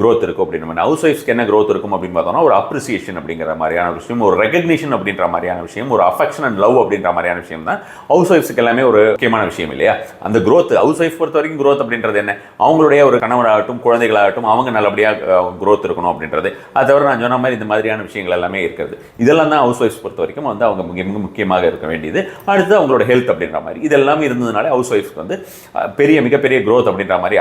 க்ரோத் இருக்கும் அப்படின்ற மாதிரி. ஹவுஸ் ஒய்ஃப்ஸ்க்கு என்ன க்ரோத் இருக்கும் அப்படின்னு பார்த்தோம்னா ஒரு அப்ரிசியேஷன் அப்படிங்கிற மாதிரியான விஷயம், ஒரு ரெகக்னிஷன் அப்படின்ற மாதிரியான விஷயம், ஒரு அஃபெக்ஷன் அண்ட் லவ் அப்படின்ற மாதிரியான விஷயம் தான் ஹவுஸ் ஒய்ஃப்ஸ்க்கு எல்லாமே ஒரு முக்கியமான விஷயம் இல்லையா. அந்த க்ரோத் ஹவுஸ் ஒய்ஃப் பொறுத்த வரைக்கும் க்ரோத் அப்படின்றது என்ன, அவங்களுடைய ஒரு கணவராகட்டும் குழந்தைகளாகட்டும் அவங்க நல்லபடியாக க்ரோத் இருக்கணும் அப்படின்றது. அதை தவிர நான் சொன்ன மாதிரி இந்த மாதிரியான விஷயங்கள் எல்லாமே இருக்கிறது. இதெல்லாம் தான் ஹவுஸ் ஒய்ஃப்ஸ் பொறுத்த வரைக்கும் வந்து அவங்க மிக முக்கியமாக இருக்க வேண்டியது. அடுத்து அவங்களோட ஹெல்த் அப்படின்ற மாதிரி இதெல்லாமே இருந்ததுனால ஹவுஸ் ஒய்ஃப்ஸ்க்கு வந்து மிகப்பெரிய க்ரோத் அப்படின்ற மாதிரி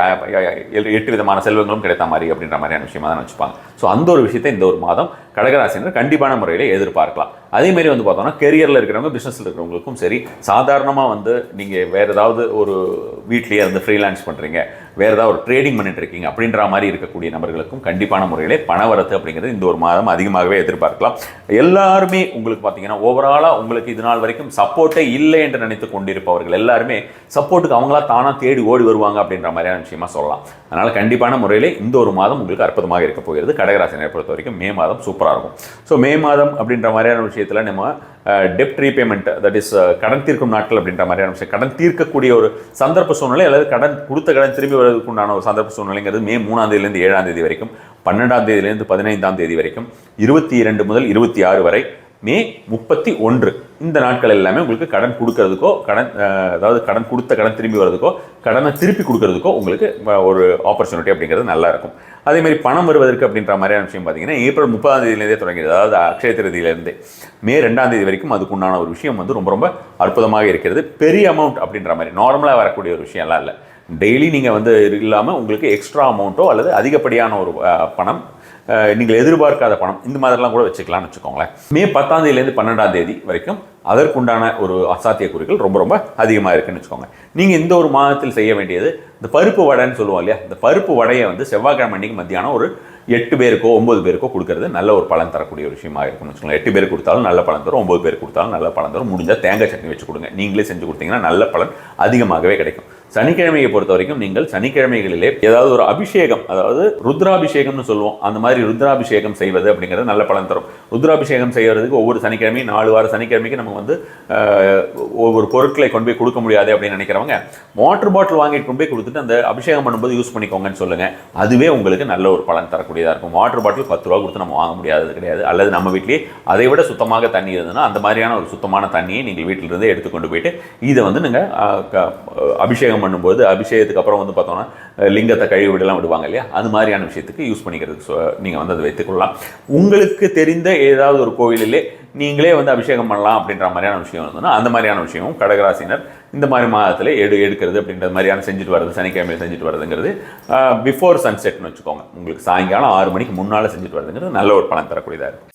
8 விதமான செல்வங்களும் கிடைத்த மாதிரி அப்படின்ற மாதிரியான விஷயமா தான் வச்சுப்பாங்க. ஸோ அந்த ஒரு விஷயத்தை இந்த ஒரு மாதம் கடகராசினர் கண்டிப்பான முறையில் எதிர்பார்க்கலாம். அதேமாரி வந்து பார்த்தோம்னா கெரியரில் இருக்கிறவங்க, பிஸ்னஸில் இருக்கிறவங்களுக்கும் சரி, சாதாரணமாக வந்து நீங்கள் வேறு ஏதாவது ஒரு வீட்லேயே இருந்து ஃப்ரீலான்ஸ் பண்ணுறீங்க, வேறு ஏதாவது ஒரு ட்ரேடிங் பண்ணிட்டு இருக்கீங்க அப்படின்ற மாதிரி இருக்கக்கூடிய நபர்களுக்கும் கண்டிப்பான முறையிலே பணவரத்து அப்படிங்கிறது இந்த ஒரு மாதம் அதிகமாகவே எதிர்பார்க்கலாம். எல்லாருமே உங்களுக்கு பார்த்தீங்கன்னா ஓவராலாக உங்களுக்கு இது நாள் வரைக்கும் சப்போர்ட்டே இல்லை என்று நினைத்து கொண்டிருப்பவர்கள் எல்லாருமே சப்போர்ட்டுக்கு அவங்களா தானாக தேடி ஓடி வருவாங்க அப்படின்ற மாதிரியான விஷயமா சொல்லலாம். அதனால் கண்டிப்பான முறையிலே இந்த ஒரு மாதம் உங்களுக்கு அற்புதமாக இருக்க போகிறது. கடகராசினை பொறுத்த வரைக்கும் மே மாதம் சூப்பராக இருக்கும். ஸோ மே மாதம் அப்படின்ற மாதிரியான விஷயத்தில் நம்ம டெப்ட் ரீபேமெண்ட், தட் இஸ் கடன் தீர்க்கும் நாட்கள் அப்படின்ற மாதிரியான விஷயம், கடன் தீர்க்கக்கூடிய ஒரு சந்தர்ப்ப சூழ்நிலை அல்லது கொடுத்த கடன் திரும்பி வருவதற்கு உண்டான ஒரு சந்தர்ப்ப சூழ்நிலைங்கிறது மே 3ஆம் தேதியிலிருந்து 7ஆம் தேதி வரைக்கும், 12ஆம் தேதியிலிருந்து 15ஆம் தேதி வரைக்கும், 22 முதல் 26 வரை, மே 31 இந்த நாட்கள் எல்லாமே உங்களுக்கு கடன் கொடுக்கறதுக்கோ, அதாவது கடன் கொடுத்த கடன் திரும்பி வர்றதுக்கோ, கடனை திருப்பி கொடுக்கறதுக்கோ உங்களுக்கு ஒரு ஆப்பர்ச்சுனிட்டி அப்படிங்கிறது நல்லா இருக்கும். அதேமாதிரி பணம் வருவதற்கு அப்படின்ற மாதிரியான விஷயம் பார்த்தீங்கன்னா ஏப்ரல் 30ஆம் தேதியிலேருந்தே தொடங்கிறது, அதாவது அக்ஷய திருதியிலேருந்து மே 2ஆம் தேதி வரைக்கும் அதுக்குண்டான ஒரு விஷயம் வந்து ரொம்ப அற்புதமாக இருக்கிறது. பெரிய அமௌண்ட் அப்படின்ற மாதிரி நார்மலாக வரக்கூடிய ஒரு விஷயம்லாம் இல்லை. டெய்லி நீங்கள் வந்து இல்லாமல் உங்களுக்கு எக்ஸ்ட்ரா அமௌண்ட்டோ அல்லது அதிகப்படியான ஒரு பணம், நீங்கள் எதிர்பார்க்காத பணம், இந்த மாதிரிலாம் கூட வச்சுக்கலாம்னு வச்சுக்கோங்களேன். மே 10ஆம் தேதியிலேருந்து 12ஆம் தேதி வரைக்கும் அதற்குண்டான ஒரு அசாத்தியக்குறிகள் ரொம்ப அதிகமாக இருக்குன்னு வச்சுக்கோங்க. நீங்கள் இந்த ஒரு மாதத்தில் செய்ய வேண்டியது இந்த பருப்பு வடைன்னு சொல்லுவோம் இல்லையா, இந்த பருப்பு வடையை வந்து செவ்வாய்க்கிழமை அன்றைக்கி மத்தியானம் ஒரு 8 பேருக்கோ 9 பேருக்கோ கொடுக்கறது நல்ல ஒரு பலன் தரக்கூடிய ஒரு விஷயமா இருக்கும்னு வச்சுக்கோங்களேன். 8 பேர் கொடுத்தாலும் நல்ல பலன் தரும், 9 பேர் கொடுத்தாலும் நல்ல பலன் தரும். முடிஞ்சால் தேங்காய் சட்னி வச்சு கொடுங்க, நீங்களே செஞ்சு கொடுத்தீங்கன்னா நல்ல பலன் அதிகமாகவே கிடைக்கும். சனிக்கிழமையை பொறுத்த வரைக்கும் நீங்கள் சனிக்கிழமைகளிலே ஏதாவது ஒரு அபிஷேகம், அதாவது ருத்ராபிஷேகம்னு சொல்லுவோம், அந்த மாதிரி ருத்ராபிஷேகம் செய்வது அப்படிங்கிறது நல்ல பலன் தரும். ருத்ராபிஷேகம் செய்வதற்கு ஒவ்வொரு சனிக்கிழமையும் 4 வார சனிக்கிழமைக்கு நம்ம வந்து ஒவ்வொரு பொருட்களை கொண்டு போய் கொடுக்க முடியாது அப்படின்னு நினைக்கிறவங்க வாட்டர் பாட்டில் வாங்கிட்டு கொண்டு போய் கொடுத்துட்டு அந்த அபிஷேகம் பண்ணும்போது யூஸ் பண்ணிக்கோங்கன்னு சொல்லுங்கள். அதுவே உங்களுக்கு நல்ல ஒரு பலன் தரக்கூடியதாக இருக்கும். வாட்டர் பாட்டில் 10 ரூபா கொடுத்து நம்ம வாங்க முடியாதது கிடையாது. அல்லது நம்ம வீட்டிலேயே அதை விட சுத்தமாக தண்ணி இருந்ததுன்னா அந்த மாதிரியான ஒரு சுத்தமான தண்ணியை நீங்கள் வீட்டிலிருந்து எடுத்துக்கொண்டு போயிட்டு இதை வந்து நீங்கள் அபிஷேகம் பண்ணும்போது, அபிஷேகத்துக்கு அப்புறம் வந்து பார்த்தோம்னா லிங்கத்தை கழுவி விடலாம் விடுவாங்க இல்லையா, அது மாதிரியான விஷயத்துக்கு யூஸ் பண்ணிக்கிறதுக்கு நீங்கள் வந்து அதை வைத்துக்கொள்ளலாம். உங்களுக்கு தெரிந்த ஏதாவது ஒரு கோவிலிலே நீங்களே வந்து அபிஷேகம் பண்ணலாம் அப்படின்ற மாதிரியான விஷயம் இருந்ததுன்னா அந்த மாதிரியான விஷயமும் கடகராசினர் இந்த மாதிரி மாதத்தில் எடுக்கிறது அப்படின்ற மாதிரியான செஞ்சுட்டு வர்றது, சனிக்கிழமையில் செஞ்சுட்டு வர்றதுங்கிறது பிஃபோர் சன்செட்னு வச்சுக்கோங்க. உங்களுக்கு சாயங்காலம் 6 மணிக்கு முன்னால் செஞ்சுட்டு வர்றதுங்கிறது நல்ல ஒரு பலன் தரக்கூடியதாக இருக்கும்.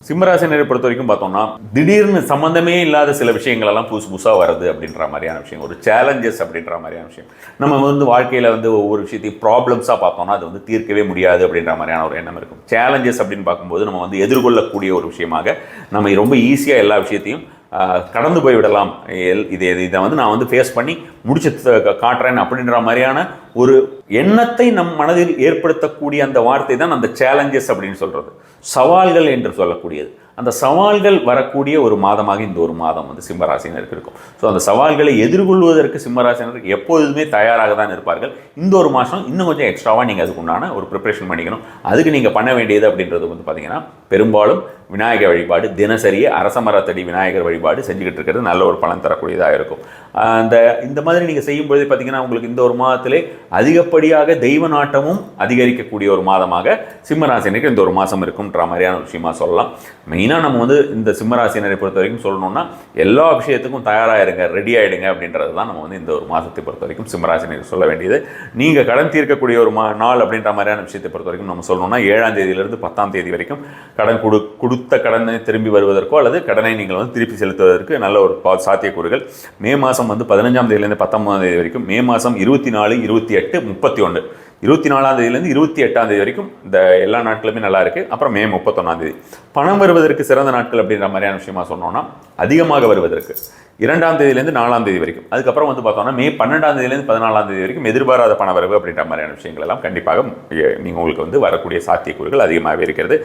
சிம்மராசினரை பொறுத்த வரைக்கும் பார்த்தோம்னா திடீர்னு சம்மந்தமே இல்லாத சில விஷயங்கள் எல்லாம் புதுசாக வருது அப்படின்ற மாதிரியான விஷயம், ஒரு சேலஞ்சஸ் அப்படின்ற மாதிரியான விஷயம். நம்ம வந்து வாழ்க்கையில் வந்து ஒவ்வொரு விஷயத்தையும் ப்ராப்ளம்ஸாக பார்த்தோம்னா அது வந்து தீர்க்கவே முடியாது அப்படின்ற மாதிரியான ஒரு எண்ணம் இருக்கும். சேலஞ்சஸ் அப்படின்னு பார்க்கும்போது நம்ம வந்து எதிர்கொள்ளக்கூடிய ஒரு விஷயமாக நம்ம ரொம்ப ஈஸியாக எல்லா விஷயத்தையும் கடந்து போய் விடலாம். இதை வந்து நான் வந்து ஃபேஸ் பண்ணி முடிச்சு காட்டுறேன் அப்படின்ற மாதிரியான ஒரு எண்ணத்தை நம் மனதில் ஏற்படுத்தக்கூடிய அந்த வார்த்தை தான் அந்த சேலஞ்சஸ் அப்படின்னு சொல்கிறது, சவால்கள் என்று சொல்லக்கூடியது. அந்த சவால்கள் வரக்கூடிய ஒரு மாதமாக இந்த ஒரு மாதம் வந்து சிம்மராசினருக்கு இருக்கும். ஸோ அந்த சவால்களை எதிர்கொள்வதற்கு சிம்மராசினருக்கு எப்போதுமே தயாராக தான் இருப்பார்கள். இந்த ஒரு மாதம் இன்னும் கொஞ்சம் எக்ஸ்ட்ராவாக நீங்கள் அதுக்குண்டான ஒரு ப்ரிப்ரேஷன் பண்ணிக்கணும். அதுக்கு நீங்கள் பண்ண வேண்டியது அப்படின்றது வந்து பார்த்தீங்கன்னா பெரும்பாலும் விநாயகர் வழிபாடு, தினசரி அரசமரத்தடி விநாயகர் வழிபாடு செஞ்சுக்கிட்டு இருக்கிறது நல்ல ஒரு பலன் தரக்கூடியதாக இருக்கும். இந்த மாதிரி நீங்கள் செய்யும்போது பார்த்தீங்கன்னா உங்களுக்கு இந்த ஒரு மாதத்திலே அதிகப்படியாக தெய்வ நாட்டமும் அதிகரிக்கக்கூடிய ஒரு மாதமாக சிம்மராசினருக்கு இந்த ஒரு மாதம் இருக்கும்ன்ற மாதிரியான விஷயமா சொல்லலாம். மெயினாக நம்ம வந்து இந்த சிம்மராசினரை பொறுத்த வரைக்கும் சொல்லணும்னா எல்லா விஷயத்துக்கும் தயாராகிடுங்க, ரெடி ஆகிடுங்க அப்படின்றது தான் நம்ம வந்து இந்த ஒரு மாதத்தை பொறுத்த வரைக்கும் சிம்மராசினருக்கு சொல்ல வேண்டியது. நீங்கள் கடன் தீர்க்கக்கூடிய ஒரு நாள் அப்படின்ற மாதிரியான விஷயத்தை பொறுத்த வரைக்கும் நம்ம சொல்லணும்னா 7ஆம் தேதியிலிருந்து 10ஆம் தேதி வரைக்கும் கடன் கொடுத்த கடனை திரும்பி வருவதற்கோ அல்லது கடனை நீங்கள் வந்து திருப்பி செலுத்துவதற்கு நல்ல ஒரு சாத்தியக்கூறுகள். மே மாதம் வந்து 15ஆம் தேதியிலேருந்து 19ஆம் தேதி வரைக்கும், மே மாதம் 24, 28, 31 24ஆம் தேதியிலேருந்து 28ஆம் தேதி வரைக்கும் இந்த எல்லா நாட்களுமே நல்லா இருக்குது. அப்புறம் மே 31ஆம் தேதி பணம் வருவதற்கு சிறந்த நாட்கள் அப்படின்ற மாதிரியான விஷயமா சொன்னோம்னா, அதிகமாக வருவதற்கு 2ஆம் தேதியிலேருந்து 4ஆம் தேதி வரைக்கும், அதுக்கப்புறம் வந்து பார்த்தோம்னா மே 12ஆம் தேதியிலேருந்து 14ஆம் தேதி வரைக்கும் எதிர்பாராத பண வரவு அப்படின்ற மாதிரியான விஷயங்கள் எல்லாம் கண்டிப்பாக நீங்கள் உங்களுக்கு வந்து வரக்கூடிய சாத்தியக்கூறுகள் அதிகமாகவே இருக்கிறது.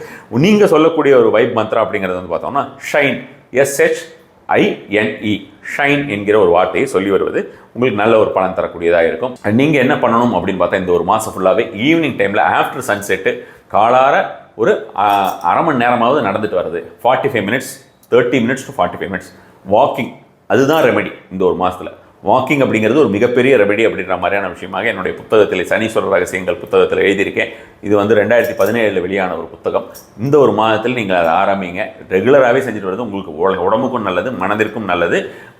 நீங்கள் சொல்லக்கூடிய ஒரு வைப் மந்த்ரா அப்படிங்கிறது வந்து பார்த்தோம்னா ஷைன், SHINE, ஷைன் என்கிற ஒரு வார்த்தையை சொல்லி வருவது உங்களுக்கு நல்ல ஒரு பலன் தரக்கூடியதாக இருக்கும். நீங்கள் என்ன பண்ணணும் அப்படின்னு பார்த்தா, இந்த ஒரு மாதம் ஃபுல்லாகவே ஈவினிங் டைமில் ஆஃப்டர் சன்செட்டு காலார ஒரு அரை மணி நேரமாவது நடந்துட்டு வருது. 45 minutes, 30 minutes to 45 minutes walking, அதுதான் ரெமெடி. இந்த ஒரு மாதத்தில் வாக்கிங் அப்படிங்கிறது ஒரு மிகப்பெரிய ரெமெடி அப்படின்ற மாதிரியான விஷயமாக என்னுடைய புத்தகத்தில் சனீஸ்வர ரகசியங்கள் புத்தகத்தில் எழுதியிருக்கேன். இது வந்து 2017 வெளியான ஒரு புத்தகம். இந்த ஒரு மாதத்தில் நீங்கள் அதை ஆரம்பிங்க. ரெகுலராகவே செஞ்சுட்டு வருது உங்களுக்கு உடம்புக்கும் நல்லது, மனதிற்கும் நல்லது.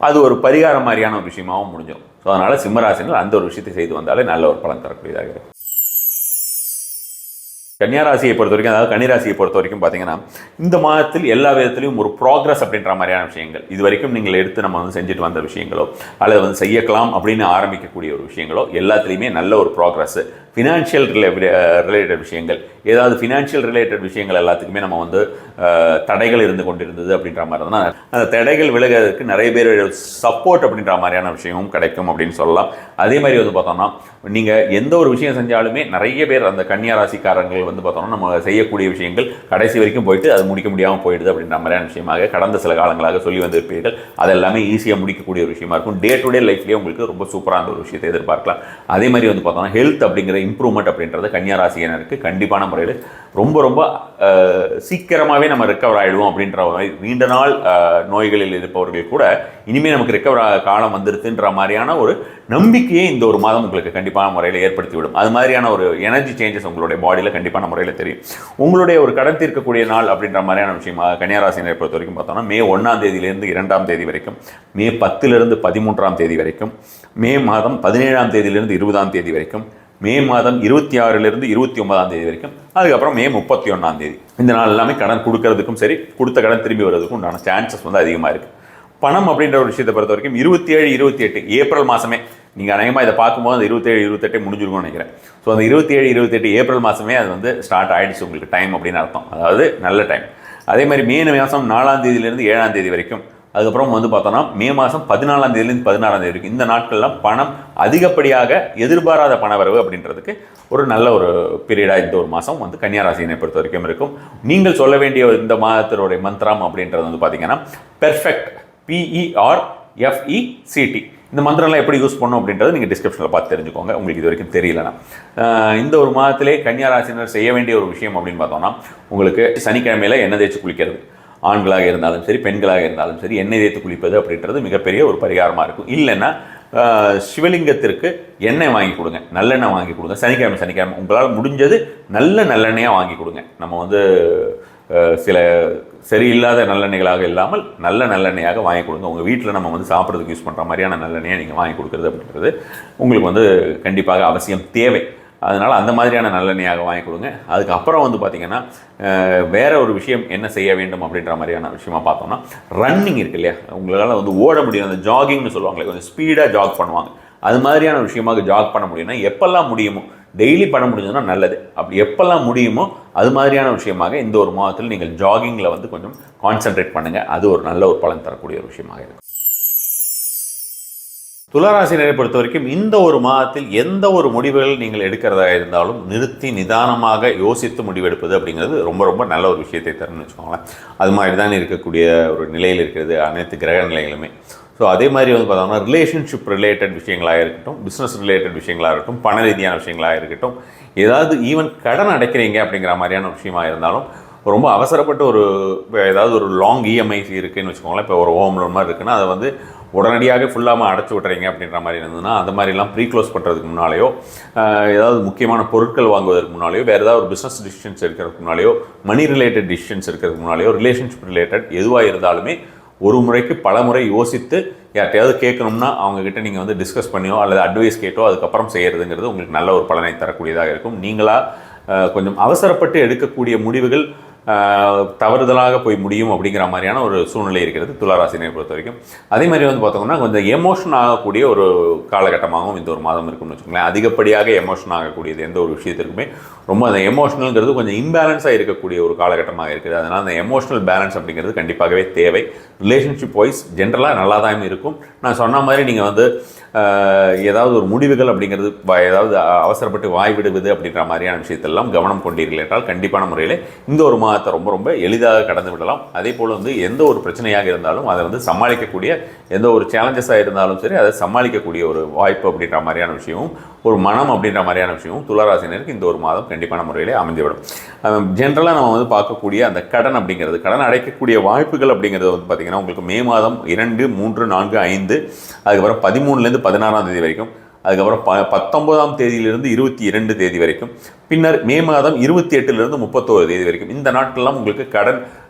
அது ஒரு பரிகாரம் மாதிரியான ஒரு விஷயமாகவும் முடிஞ்சிடும். ஸோ அதனால் சிம்மராசினர் அந்த ஒரு விஷயத்தை செய்து வந்தாலே நல்ல ஒரு பலன் தரக்கூடியதாக இருக்கும். கன்னியாராசியை பொறுத்த வரைக்கும், அதாவது கன்னிராசியை பொறுத்த வரைக்கும் பார்த்தீங்கன்னா, இந்த மாதத்தில் எல்லா விதத்திலையும் ஒரு ப்ராக்ரஸ் அப்படின்ற மாதிரியான விஷயங்கள், இது வரைக்கும் நீங்கள் எடுத்து நம்ம வந்து செஞ்சுட்டு வந்த விஷயங்களோ அல்லது வந்து செய்யலாம் அப்படின்னு ஆரம்பிக்கக்கூடிய ஒரு விஷயங்களோ எல்லாத்துலேயுமே நல்ல ஒரு ப்ராக்ரஸ். ஃபினான்ஷியல் ரிலேட்டட் விஷயங்கள், ஏதாவது ஃபினான்ஷியல் ரிலேட்டட் விஷயங்கள் எல்லாத்துக்குமே நம்ம வந்து தடைகள் இருந்து கொண்டிருந்தது அப்படின்ற மாதிரி இருந்தால் அந்த தடைகள் விலகிறதுக்கு நிறைய பேர் சப்போர்ட் அப்படின்ற மாதிரியான விஷயமும் கிடைக்கும் அப்படின்னு சொல்லலாம். அதே மாதிரி வந்து பார்த்தோம்னா, நீங்கள் எந்த ஒரு விஷயம் செஞ்சாலுமே நிறைய பேர் அந்த கன்னியாராசிக்காரங்கள் வந்து பார்த்தோம்னா நம்ம செய்யக்கூடிய விஷயங்கள் கடைசி வரைக்கும் போயிட்டு அது முடிக்க முடியாமல் போயிடுது அப்படின்ற மாதிரியான விஷயமாக கடந்த சில காலங்களாக சொல்லி வந்திருப்பீர்கள். அது எல்லாமே ஈஸியாக முடிக்கக்கூடிய ஒரு விஷயமா இருக்கும். டே டு டே லைஃப்லேயே உங்களுக்கு ரொம்ப சூப்பரான ஒரு விஷயத்தை எதிர்பார்க்கலாம். அதே மாதிரி வந்து பார்த்தோம்னா ஹெல்த் அப்படிங்கிற இம்ப்ரூவ்மெண்ட் அப்படின்றது கன்னியாராசியினருக்கு கண்டிப்பான முறையில் ரொம்ப ரொம்ப சீக்கிரமாகவே நம்ம ரெக்கவர் ஆகிடுவோம் அப்படின்ற மாதிரி, நீண்ட நாள் நோய்களில் இருப்பவர்கள் கூட இனிமேல் நமக்கு ரெக்கவர் காலம் வந்துருதுன்ற மாதிரியான ஒரு நம்பிக்கையை இந்த ஒரு மாதம் உங்களுக்கு கண்டிப்பான முறையில் ஏற்படுத்திவிடும். அது மாதிரியான ஒரு எனர்ஜி சேஞ்சஸ் உங்களுடைய பாடியில் கண்டிப்பான முறையில் தெரியும். உங்களுடைய ஒரு கடன் தீர்க்கக்கூடிய நாள் அப்படின்ற மாதிரியான விஷயமாக கன்னியாராசினை பொறுத்த வரைக்கும் பார்த்தோம்னா, மே 1ஆம் தேதியிலிருந்து 2ஆம் தேதி வரைக்கும், மே 10லிருந்து 13ஆம் தேதி வரைக்கும், மே மாதம் 17ஆம் தேதியிலிருந்து 20ஆம் தேதி வரைக்கும், மே மாதம் 26லிருந்து 29ஆம் தேதி வரைக்கும், அதுக்கப்புறம் மே 31ஆம் தேதி. இந்த நாள் எல்லாமே கடன் கொடுக்கறதுக்கும் சரி, கொடுத்த கடன் திரும்பி வர்றதுக்கும் உண்டான சான்சஸ் வந்து அதிகமாக இருக்குது. பணம் அப்படின்ற ஒரு விஷயத்தை பொறுத்த வரைக்கும் 27, 28 ஏப்ரல் மாதமே, நீங்கள் அநேகமாக இதை பார்க்கும்போது அந்த 27, 28 முடிஞ்சிருக்கும்னு நினைக்கிறேன். ஸோ அந்த 27, 28 ஏப்ரல் மாதமே அது வந்து ஸ்டார்ட் ஆகிடுச்சு உங்களுக்கு டைம் அப்படின்னு அர்த்தம். அதாவது நல்ல டைம். அதே மாதிரி மே மாதம் 4ஆம் தேதியிலிருந்து 7ஆம் தேதி வரைக்கும், அதுக்கப்புறம் வந்து பார்த்தோன்னா மே மாதம் 14ஆம் தேதியிலேருந்து 16ஆம் தேதி வரைக்கும், இந்த நாட்கள்லாம் பணம் அதிகப்படியாக எதிர்பாராத பண வரவு அப்படின்றதுக்கு ஒரு நல்ல ஒரு பீரியடாக இந்த ஒரு மாதம் வந்து கன்னியாராசினை பொறுத்த வரைக்கும் இருக்கும். நீங்கள் சொல்ல வேண்டிய இந்த மாதத்தினுடைய மந்திரம் அப்படின்றது வந்து பார்த்தீங்கன்னா பெர்ஃபெக்ட், PERFECT. இந்த மந்திரம்லாம் எப்படி யூஸ் பண்ணணும் அப்படின்றது நீங்கள் டிஸ்கிரிப்ஷனில் பார்த்து தெரிஞ்சுக்கோங்க, உங்களுக்கு இது வரைக்கும் தெரியலனா. இந்த ஒரு மாதத்திலே கன்னியாராசினர் செய்ய வேண்டிய ஒரு விஷயம் அப்படின்னு பார்த்தோம்னா, உங்களுக்கு சனிக்கிழமையில் எண்ணெய் தேய்ச்சி குளிக்கிறது, ஆண்களாக இருந்தாலும் சரி பெண்களாக இருந்தாலும் சரி எண்ணெய் தேய்த்து குளிப்பது அப்படின்றது மிகப்பெரிய ஒரு பரிகாரமாக இருக்கும். இல்லைன்னா சிவலிங்கத்திற்கு எண்ணெய் வாங்கி கொடுங்க, நல்லெண்ணெய் வாங்கி கொடுங்க. சனிக்கிழமை உங்களால் முடிஞ்சது நல்லெண்ணெயாக வாங்கி கொடுங்க. நம்ம வந்து சில சரியில்லாத நல்லெண்ணெய்களாக இல்லாமல் நல்லெண்ணெயாக வாங்கி கொடுங்க. உங்கள் வீட்டில் நம்ம வந்து சாப்பிட்றதுக்கு யூஸ் பண்ணுற மாதிரியான நல்லெண்ணெயை நீங்கள் வாங்கி கொடுக்குறது அப்படின்றது உங்களுக்கு வந்து கண்டிப்பாக அவசியம் தேவை. அதனால் அந்த மாதிரியான நல்லெண்ணெயாக வாங்கி கொடுங்க. அதுக்கப்புறம் வந்து பார்த்திங்கன்னா வேறு ஒரு விஷயம் என்ன செய்ய வேண்டும் அப்படின்ற மாதிரியான விஷயமா பார்த்தோம்னா, ரன்னிங் இருக்கு இல்லையா, உங்களால் வந்து ஓட முடியும், அந்த ஜாகிங்னு சொல்லுவாங்களே, கொஞ்சம் ஸ்பீடாக ஜாக் பண்ணுவாங்க, அது மாதிரியான விஷயமாக ஜாக் பண்ண முடியும்னா எப்பெல்லாம் முடியுமோ டெய்லி பண்ண முடிஞ்சதுன்னா நல்லது. அப்படி எப்பெல்லாம் முடியுமோ அது மாதிரியான விஷயமாக இந்த ஒரு மாதத்தில் நீங்கள் ஜாகிங்கில் வந்து கொஞ்சம் கான்சென்ட்ரேட் பண்ணுங்கள். அது ஒரு நல்ல ஒரு பலன் தரக்கூடிய ஒரு விஷயமாக இருக்கும். துளாராசினரை பொறுத்த வரைக்கும் இந்த ஒரு மாதத்தில் எந்த ஒரு முடிவுகள் நீங்கள் எடுக்கிறதா இருந்தாலும் நிறுத்தி நிதானமாக யோசித்து முடிவெடுப்பது அப்படிங்கிறது ரொம்ப ரொம்ப நல்ல ஒரு விஷயத்தை தரும்னு வச்சுக்கோங்களேன். அது மாதிரி தான் இருக்கக்கூடிய ஒரு நிலையில் இருக்கிறது அனைத்து கிரக நிலைகளுமே. ஸோ அதே மாதிரி வந்து பார்த்தோம்னா ரிலேஷன்ஷிப் ரிலேட்டட் விஷயங்களாக இருக்கட்டும், பிஸ்னஸ் ரிலேட்டட் விஷயங்களாக இருக்கட்டும், பண ரீதியான விஷயங்களாக இருக்கட்டும், ஏதாவது ஈவன் கடன் அடைக்கிறீங்க அப்படிங்கிற மாதிரியான விஷயமாக இருந்தாலும் ரொம்ப அவசரப்பட்டு ஏதாவது ஒரு லாங் இஎம்ஐ இருக்குதுன்னு வச்சுக்கோங்களேன். இப்போ ஒரு ஹோம் லோன் மாதிரி இருக்குன்னா அதை வந்து உடனடியாக ஃபுல்லாக அடைச்சி விட்றீங்க அப்படின்ற மாதிரி இருந்ததுன்னா அந்த மாதிரிலாம் ப்ரீக்ளோஸ் பண்ணுறதுக்கு முன்னாலேயோ, ஏதாவது முக்கியமான பொருட்கள் வாங்குவதற்கு முன்னாலேயோ, வேறு ஏதாவது ஒரு பிஸ்னஸ் டிசிஷன்ஸ் இருக்கிறதுக்கு முன்னாலேயோ, மணி ரிலேட்டட் டிசிஷன்ஸ் இருக்கிறதுக்கு முன்னாலேயோ, ரிலேஷன்ஷிப் ரிலேட்டட் எதுவாக இருந்தாலுமே ஒரு முறைக்கு பல முறை யோசித்து யார்ட்டையாவது கேட்கணும்னா அவங்கக்கிட்ட நீங்கள் வந்து டிஸ்கஸ் பண்ணியோ அல்லது அட்வைஸ் கேட்டோ அதுக்கப்புறம் செய்கிறதுங்கிறது உங்களுக்கு நல்ல ஒரு பலனை தரக்கூடியதாக இருக்கும். நீங்களாக கொஞ்சம் அவசரப்பட்டு எடுக்கக்கூடிய முடிவுகள் தவறுதலாக போய் முடியும் அப்படிங்கிற மாதிரியான ஒரு சூழ்நிலை இருக்கிறது துளாராசினை பொறுத்த வரைக்கும். அதே மாதிரி வந்து பார்த்தோம்னா கொஞ்சம் எமோஷன் ஆகக்கூடிய ஒரு காலகட்டமாகவும் இந்த ஒரு மாதம் இருக்குன்னு வச்சுக்கோங்களேன். அதிகப்படியாக எமோஷன் ஆகக்கூடியது எந்த ஒரு விஷயத்திற்குமே ரொம்ப அந்த எமோஷனல்ங்கிறது கொஞ்சம் இம்பேலன்ஸாக இருக்கக்கூடிய ஒரு காலகட்டமாக இருக்குது. அதனால் அந்த எமோஷனல் பேலன்ஸ் அப்படிங்கிறது கண்டிப்பாகவே தேவை. ரிலேஷன்ஷிப் வைஸ் ஜென்ரலாக நல்லா தான் இருக்கும். நான் சொன்ன மாதிரி நீங்கள் வந்து ஏதாவது ஒரு முடிவுகள் அப்படிங்கிறது ஏதாவது அவசரப்பட்டு வாய் விடுவது அப்படின்ற மாதிரியான விஷயத்தெல்லாம் கவனம் கொண்டீர்கள் என்றால் கண்டிப்பான முறையில் இந்த ஒரு மாதத்தை ரொம்ப ரொம்ப எளிதாக கடந்து விடலாம். அதே போல் வந்து எந்த ஒரு பிரச்சனையாக இருந்தாலும் அதை வந்து சமாளிக்கக்கூடிய, எந்த ஒரு சேலஞ்சஸாக இருந்தாலும் சரி அதை சமாளிக்கக்கூடிய ஒரு வாய்ப்பு அப்படின்ற மாதிரியான விஷயமும், ஒரு மனம் அப்படின்ற மாதிரியான விஷயமும் துளாராசினருக்கு இந்த ஒரு மாதம் கண்டிப்பான முறையிலே அமைந்துவிடும். ஜென்ரலாக நம்ம வந்து பார்க்கக்கூடிய அந்த கடன் அப்படிங்கிறது, கடன் அடைக்கக்கூடிய வாய்ப்புகள் அப்படிங்கிறது வந்து பார்த்திங்கன்னா உங்களுக்கு மே மாதம் 2, 3, 4, 5, அதுக்கப்புறம் 13லேருந்து 16ஆம் தேதி வரைக்கும், அதுக்கப்புறம் 19ஆம் தேதியிலிருந்து 22 தேதி வரைக்கும், பின்னர் மே மாதம் 28லிருந்து 31 தேதி வரைக்கும் இந்த நாட்கள்லாம் உங்களுக்கு கடன்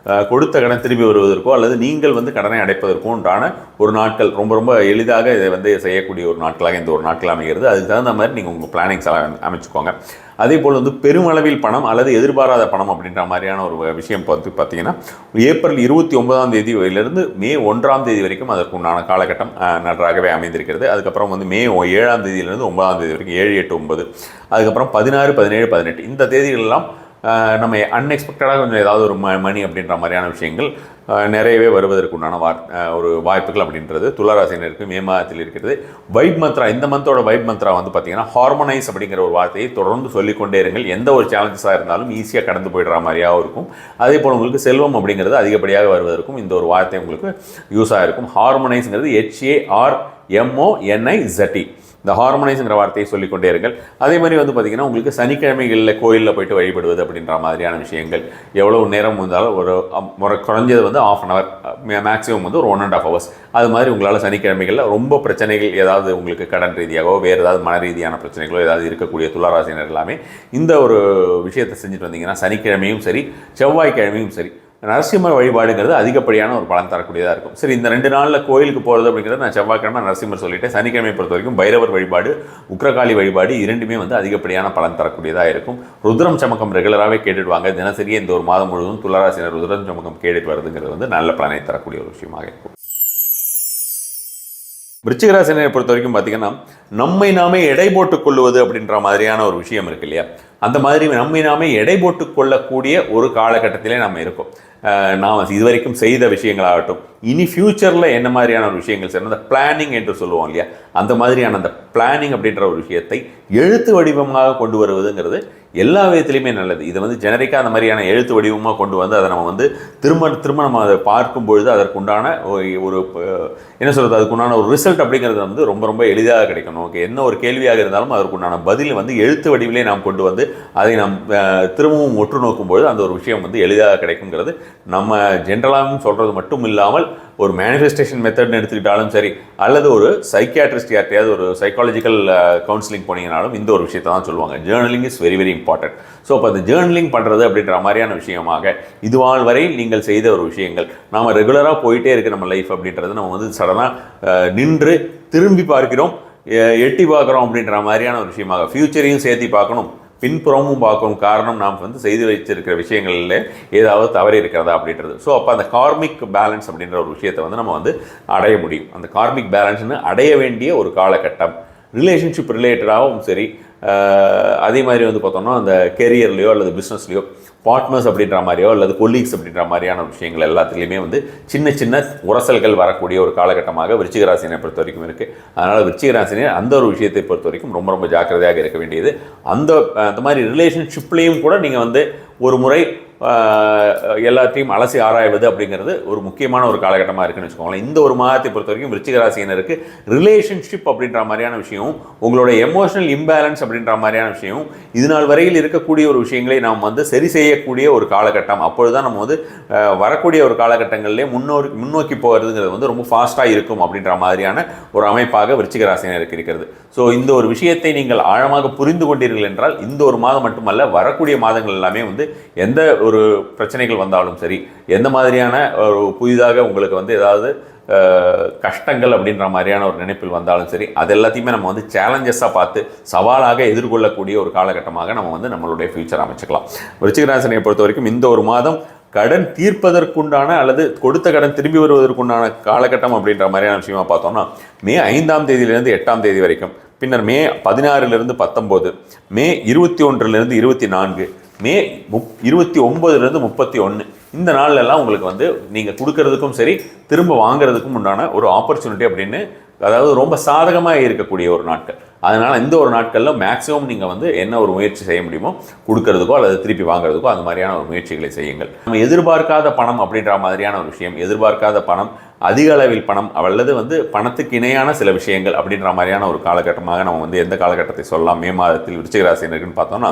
கொடுத்த கடன் திரும்பி வருவதற்கோ அல்லது நீங்கள் வந்து கடனை அடைப்பதற்கோ உண்டான ஒரு நாட்கள் ரொம்ப ரொம்ப எளிதாக இதை வந்து செய்யக்கூடிய ஒரு நாட்களாக இந்த ஒரு நாட்கள் அமைகிறது. அதுக்கு தகுந்த மாதிரி நீங்கள் உங்கள் பிளானிங்ஸ் அமைச்சுக்கோங்க. அதே போல் வந்து பெருமளவில் பணம் அல்லது எதிர்பாராத பணம் அப்படின்ற மாதிரியான ஒரு விஷயம் பார்த்தீங்கன்னா ஏப்ரல் 29ஆம் தேதியிலிருந்து மே 1ஆம் தேதி வரைக்கும் அதற்கு உண்டான காலகட்டம் நன்றாகவே அமைந்திருக்கிறது. அதுக்கப்புறம் வந்து மே 7ஆம் தேதியிலிருந்து 9ஆம் தேதி வரைக்கும் 7, 8, 9, அதுக்கப்புறம் 16, 17, 18 இந்த தேதிகளெல்லாம் நம்ம அன்எக்ஸ்பெக்டடாக கொஞ்சம் ஏதாவது ஒரு மணி அப்படின்ற மாதிரியான விஷயங்கள் நிறையவே வருவதற்குண்டான ஒரு வாய்ப்புகள் அப்படின்றது துளாராசினருக்கு மே மாதத்தில் இருக்கிறது. வைப் மந்த்ரா, இந்த மந்தோட வைப் மந்த்ரா வந்து பார்த்திங்கன்னா ஹார்மோனைஸ் அப்படிங்கிற ஒரு வார்த்தையை தொடர்ந்து சொல்லிக்கொண்டே இருங்கள். எந்த ஒரு சேலஞ்சஸாக இருந்தாலும் ஈஸியாக கடந்து போயிடுற மாதிரியாகவும் இருக்கும். அதே போல் உங்களுக்கு செல்வம் அப்படிங்கிறது அதிகப்படியாக வருவதற்கும் இந்த ஒரு வார்த்தை உங்களுக்கு யூஸாக இருக்கும். ஹார்மோனைஸ்ங்கிறது HARMONIZE, இந்த ஹார்மோனைஸுங்கிற வார்த்தையை சொல்லிக்கொண்டே இருங்கள். அதே மாதிரி வந்து பார்த்திங்கன்னா உங்களுக்கு சனிக்கிழமைகளில் கோயிலில் போய்ட்டு வழிபடுவது அப்படின்ற மாதிரியான விஷயங்கள் எவ்வளோ நேரம் வந்தாலும் ஒரு குறைஞ்சது வந்து ½ an hour, மேக்ஸிமம் வந்து ஒரு 1.5 hours, அது மாதிரி உங்களால் சனிக்கிழமைகளில் ரொம்ப பிரச்சனைகள் ஏதாவது உங்களுக்கு கடன் ரீதியாகவோ வேறு ஏதாவது மன ரீதியான பிரச்சனைகளோ ஏதாவது இருக்கக்கூடிய துளாராசினர் எல்லாமே இந்த ஒரு விஷயத்தை செஞ்சுட்டு வந்தீங்கன்னா சனிக்கிழமையும் சரி செவ்வாய்க்கிழமையும் சரி நரசிம்மர் வழிபாடுங்கிறது அதிகப்படியான ஒரு பலன் தரக்கூடியதாக இருக்கும். சரி, இந்த 2 நாளில் கோயிலுக்கு போகிறது அப்படிங்கிறது நான் செவ்வாய்க்கிழமை நரசிம்மர் சொல்லிட்டேன். சனிக்கிழமை பொறுத்த வரைக்கும் பைரவர் வழிபாடு, உக்ரகாளி வழிபாடு இரண்டுமே வந்து அதிகப்படியான பலன் தரக்கூடியதாக இருக்கும். ருத்ரம் சமக்கம் ரெகுலராகவே கேட்டுடுவாங்க. தினசரியே இந்த ஒரு மாதம் முழுவதும் துளாராசினர் ருத்ரம் சமக்கம் கேட்டுட்டு வருதுங்கிறது வந்து நல்ல பலனை தரக்கூடிய ஒரு விஷயமாக இருக்கும். விருச்சிக ராசியை பொறுத்த வரைக்கும் பார்த்திங்கன்னா நம்மை நாமே எடை போட்டுக் கொள்வது அப்படின்ற மாதிரியான ஒரு விஷயம் இருக்கு இல்லையா, அந்த மாதிரி நம்மை நாமே எடை போட்டு கொள்ளக்கூடிய ஒரு காலகட்டத்திலே நம்ம இருக்கோம். நாம் இதுவரைக்கும் செய்த விஷயங்களாகட்டும், இனி ஃப்யூச்சரில் என்ன மாதிரியான ஒரு விஷயங்கள் செய்யணும், அந்த பிளானிங் என்று சொல்லுவோம் இல்லையா, அந்த மாதிரியான அந்த பிளானிங் அப்படின்ற ஒரு விஷயத்தை எழுத்து வடிவமாக கொண்டு வருவதுங்கிறது எல்லா விதத்துலையுமே நல்லது. இதை வந்து ஜெனரிக்காக அந்த மாதிரியான எழுத்து வடிவமாக கொண்டு வந்து அதை நம்ம வந்து திரும்ப நம்ம அதை பார்க்கும் பொழுது அதற்குண்டான ஒரு என்ன சொல்கிறது, அதுக்குண்டான ஒரு ரிசல்ட் அப்படிங்கிறது வந்து ரொம்ப ரொம்ப எளிதாக கிடைக்கும். நமக்கு என்ன ஒரு கேள்வியாக இருந்தாலும் அதற்குண்டான பதில் வந்து எழுத்து வடிவிலே நாம் கொண்டு வந்து அதை நாம் திரும்பவும் ஒற்று நோக்கும்பொழுது அந்த ஒரு விஷயம் வந்து எளிதாக கிடைக்குங்கிறது நம்ம ஜென்ரலாகவும் சொல்கிறது மட்டும் இல்லாமல் ஒரு மேனிஃபெஸ்டேஷன் மெத்தட்னு எடுத்துக்கிட்டாலும் சரி, அல்லது ஒரு சைக்கியாட்ரிஸ்ட் யார்ட்டையாவது ஒரு சைக்காலஜிக்கல் கவுன்சிலிங் போனீங்கனாலும் இந்த ஒரு விஷயத்தை தான் சொல்லுவாங்க. Journaling is very very important. So அப்போ அந்த ஜேர்னலிங் பண்ணுறது அப்படின்ற மாதிரியான விஷயமாக இதுவாள் வரை நீங்கள் செய்த ஒரு விஷயங்கள் நாம் ரெகுலராக போயிட்டே இருக்க நம்ம லைஃப் அப்படின்றது நம்ம வந்து சடனாக நின்று திரும்பி பார்க்கிறோம், எட்டி பார்க்குறோம் அப்படின்ற மாதிரியான ஒரு விஷயமாக ஃப்யூச்சரையும் சேர்த்து பார்க்கணும், பின்புறமும் பார்க்கணும். காரணம் நாம் வந்து செய்து வைச்சிருக்கிற விஷயங்களில் ஏதாவது தவறு இருக்கிறதா அப்படின்றது. ஸோ அப்போ அந்த கார்மிக் பேலன்ஸ் அப்படின்ற ஒரு விஷயத்தை வந்து நம்ம வந்து அடைய முடியும். அந்த கார்மிக் பேலன்ஸ்னு அடைய வேண்டிய ஒரு காலகட்டம் ரிலேஷன்ஷிப் ரிலேட்டடாகவும் சரி, அதே மாதிரி வந்து பார்த்தோம்னா அந்த கெரியர்லையோ அல்லது பிஸ்னஸ்லையோ பார்ட்னர்ஸ் அப்படின்ற மாதிரியோ அல்லது கொலீக்ஸ் அப்படின்ற மாதிரியான விஷயங்கள் எல்லாத்துலேயுமே வந்து சின்ன சின்ன உரசல்கள் வரக்கூடிய ஒரு காலகட்டமாக விருச்சிக ராசினை பொறுத்த வரைக்கும் இருக்குது. அதனால் விருச்சிக ராசினை அந்த ஒரு விஷயத்தை பொறுத்த வரைக்கும் ரொம்ப ரொம்ப ஜாக்கிரதையாக இருக்க வேண்டியது. அந்த மாதிரி ரிலேஷன்ஷிப்லேயும் கூட நீங்கள் வந்து ஒரு முறை எல்லாத்தையும் அலசி ஆராய்வது அப்படிங்கிறது ஒரு முக்கியமான ஒரு காலகட்டமாக இருக்குன்னு வச்சுக்கோங்களேன். இந்த ஒரு மாதத்தை பொறுத்த வரைக்கும் விருச்சிக ராசியினருக்கு ரிலேஷன்ஷிப் அப்படின்ற மாதிரியான விஷயம், உங்களோட எமோஷனல் இம்பேலன்ஸ் அப்படின்ற மாதிரியான விஷயம், இது நாள் வரையில் இருக்கக்கூடிய ஒரு விஷயங்களை நாம் வந்து சரி செய்யக்கூடிய ஒரு காலகட்டம். அப்பொழுது தான் நம்ம வந்து வரக்கூடிய ஒரு காலகட்டங்களிலே முன்னோக்கி போகிறதுங்கிறது வந்து ரொம்ப ஃபாஸ்ட்டாக இருக்கும் அப்படின்ற மாதிரியான ஒரு அமைப்பாக விருச்சிக ராசியினருக்கு இருக்கிறது. ஸோ இந்த ஒரு விஷயத்தை நீங்கள் ஆழமாக புரிந்து கொண்டீர்கள் என்றால் இந்த ஒரு மாதம் மட்டுமல்ல, வரக்கூடிய மாதங்கள் எல்லாமே வந்து எந்த ஒரு பிரச்சனைகள் வந்தாலும் சரி, எந்த மாதிரியான ஒரு புதிதாக உங்களுக்கு வந்து ஏதாவது கஷ்டங்கள் அப்படின்ற மாதிரியான ஒரு நினைப்பில் வந்தாலும் சரி, அது எல்லாத்தையுமே நம்ம வந்து சேலஞ்சஸாக பார்த்து சவாலாக எதிர்கொள்ளக்கூடிய ஒரு காலகட்டமாக நம்ம வந்து நம்மளுடைய ஃபியூச்சர் அமைச்சுக்கலாம். விருச்சிக ராசியை பொறுத்த வரைக்கும் இந்த ஒரு மாதம் கடன் தீர்ப்பதற்குண்டான அல்லது கொடுத்த கடன் திரும்பி வருவதற்குண்டான காலகட்டம் அப்படின்ற மாதிரியான விஷயமா பார்த்தோம்னா, மே 5ஆம் தேதியிலிருந்து 8ஆம் தேதி வரைக்கும், பின்னர் மே 16லிருந்து 19, மே 21லிருந்து 24, மே 29லிருந்து 31, இந்த நாள்ல எல்லாம் உங்களுக்கு வந்து நீங்கள் கொடுக்கறதுக்கும் சரி திரும்ப வாங்குறதுக்கும் உண்டான ஒரு ஆப்பர்ச்சுனிட்டி அப்படின்னு, அதாவது ரொம்ப சாதகமாக இருக்கக்கூடிய ஒரு நாட்கள். அதனால் இந்த ஒரு நாட்களில் மேக்ஸிமம் நீங்கள் வந்து என்ன ஒரு முயற்சி செய்ய முடியுமோ கொடுக்கறதுக்கோ அல்லது திருப்பி வாங்குறதுக்கோ அந்த மாதிரியான ஒரு முயற்சிகளை செய்யுங்கள். நம்ம எதிர்பார்க்காத பணம் அப்படின்ற மாதிரியான ஒரு விஷயம், எதிர்பார்க்காத பணம், அதிக அளவில் பணம் அல்லது வந்து பணத்துக்கு இணையான சில விஷயங்கள் அப்படின்ற மாதிரியான ஒரு காலகட்டமாக நம்ம வந்து எந்த காலகட்டத்தை சொல்லலாம் மே மாதத்தில் விருச்சிக ராசியினருக்குன்னு பார்த்தோம்னா,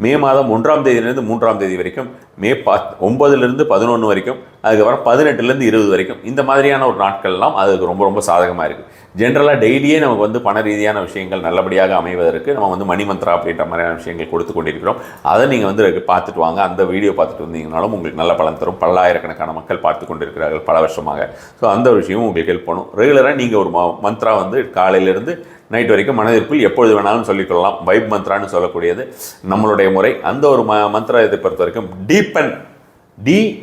மே மாதம் 1ஆம் தேதியிலிருந்து 3ஆம் தேதி வரைக்கும், மே 9லிருந்து 11 வரைக்கும், அதுக்கப்புறம் 18லேருந்து 20 வரைக்கும், இந்த மாதிரியான ஒரு நாட்கள்லாம் அதுக்கு ரொம்ப ரொம்ப சாதகமாக இருக்குது. ஜென்ரலாக டெய்லியே நமக்கு வந்து பண ரீதியான விஷயங்கள் நல்லபடியாக அமைவதற்கு நம்ம வந்து மணி மந்த்ரா அப்படின்ற மாதிரியான விஷயங்கள் கொடுத்து கொண்டிருக்கிறோம். அதை நீங்கள் வந்து பார்த்துட்டு வாங்க. அந்த வீடியோ பார்த்துட்டு வந்தீங்கனாலும் உங்களுக்கு நல்ல பலன் தரும். பல்லாயிரக்கணக்கான மக்கள் பார்த்து கொண்டிருக்கிறார்கள் பல வருஷமாக. ஸோ அந்த ஒரு விஷயமும் உங்களுக்கு ஹெல்ப் பண்ணும். ரெகுலராக நீங்கள் ஒரு மந்த்ரா வந்து காலையிலேருந்து நைட் வரைக்கும் மனதிற்குள் எப்பொழுது வேணாலும் சொல்லிக்கொள்ளலாம். வைப் மந்த்ரான்னு சொல்லக்கூடியது நம்மளுடைய முறை. அந்த ஒரு மந்த்ராத்தை பொறுத்த வரைக்கும் டீப்பன், DEEPEN,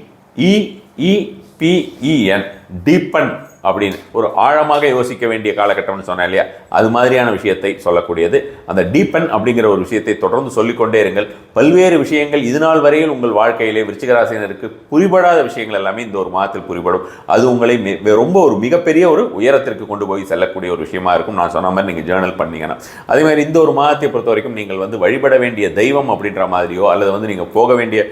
டீப்பன் அப்படின்னு ஒரு ஆழமாக யோசிக்க வேண்டிய காலகட்டம்னு சொன்னேன் இல்லையா, அது மாதிரியான விஷயத்தை சொல்லக்கூடியது. அந்த டீப்பன் அப்படிங்கிற ஒரு விஷயத்தை தொடர்ந்து சொல்லிக்கொண்டே இருங்கள். பல்வேறு விஷயங்கள் இதுநாள் வரையில் உங்கள் வாழ்க்கையிலே விருச்சிக ராசியினருக்கு புரிபடாத விஷயங்கள் எல்லாமே இந்த ஒரு மாதத்தில் புரிபடும். அது உங்களை ரொம்ப ஒரு மிகப்பெரிய ஒரு உயரத்திற்கு கொண்டு போய் செல்லக்கூடிய ஒரு விஷயமா இருக்கும். நான் சொன்ன மாதிரி நீங்கள் ஜேர்னல் பண்ணீங்கன்னா, அதே மாதிரி இந்த ஒரு மாதத்தை பொறுத்த வரைக்கும் நீங்கள் வந்து வழிபட வேண்டிய தெய்வம் அப்படின்ற மாதிரியோ அல்லது வந்து நீங்கள் போக வேண்டிய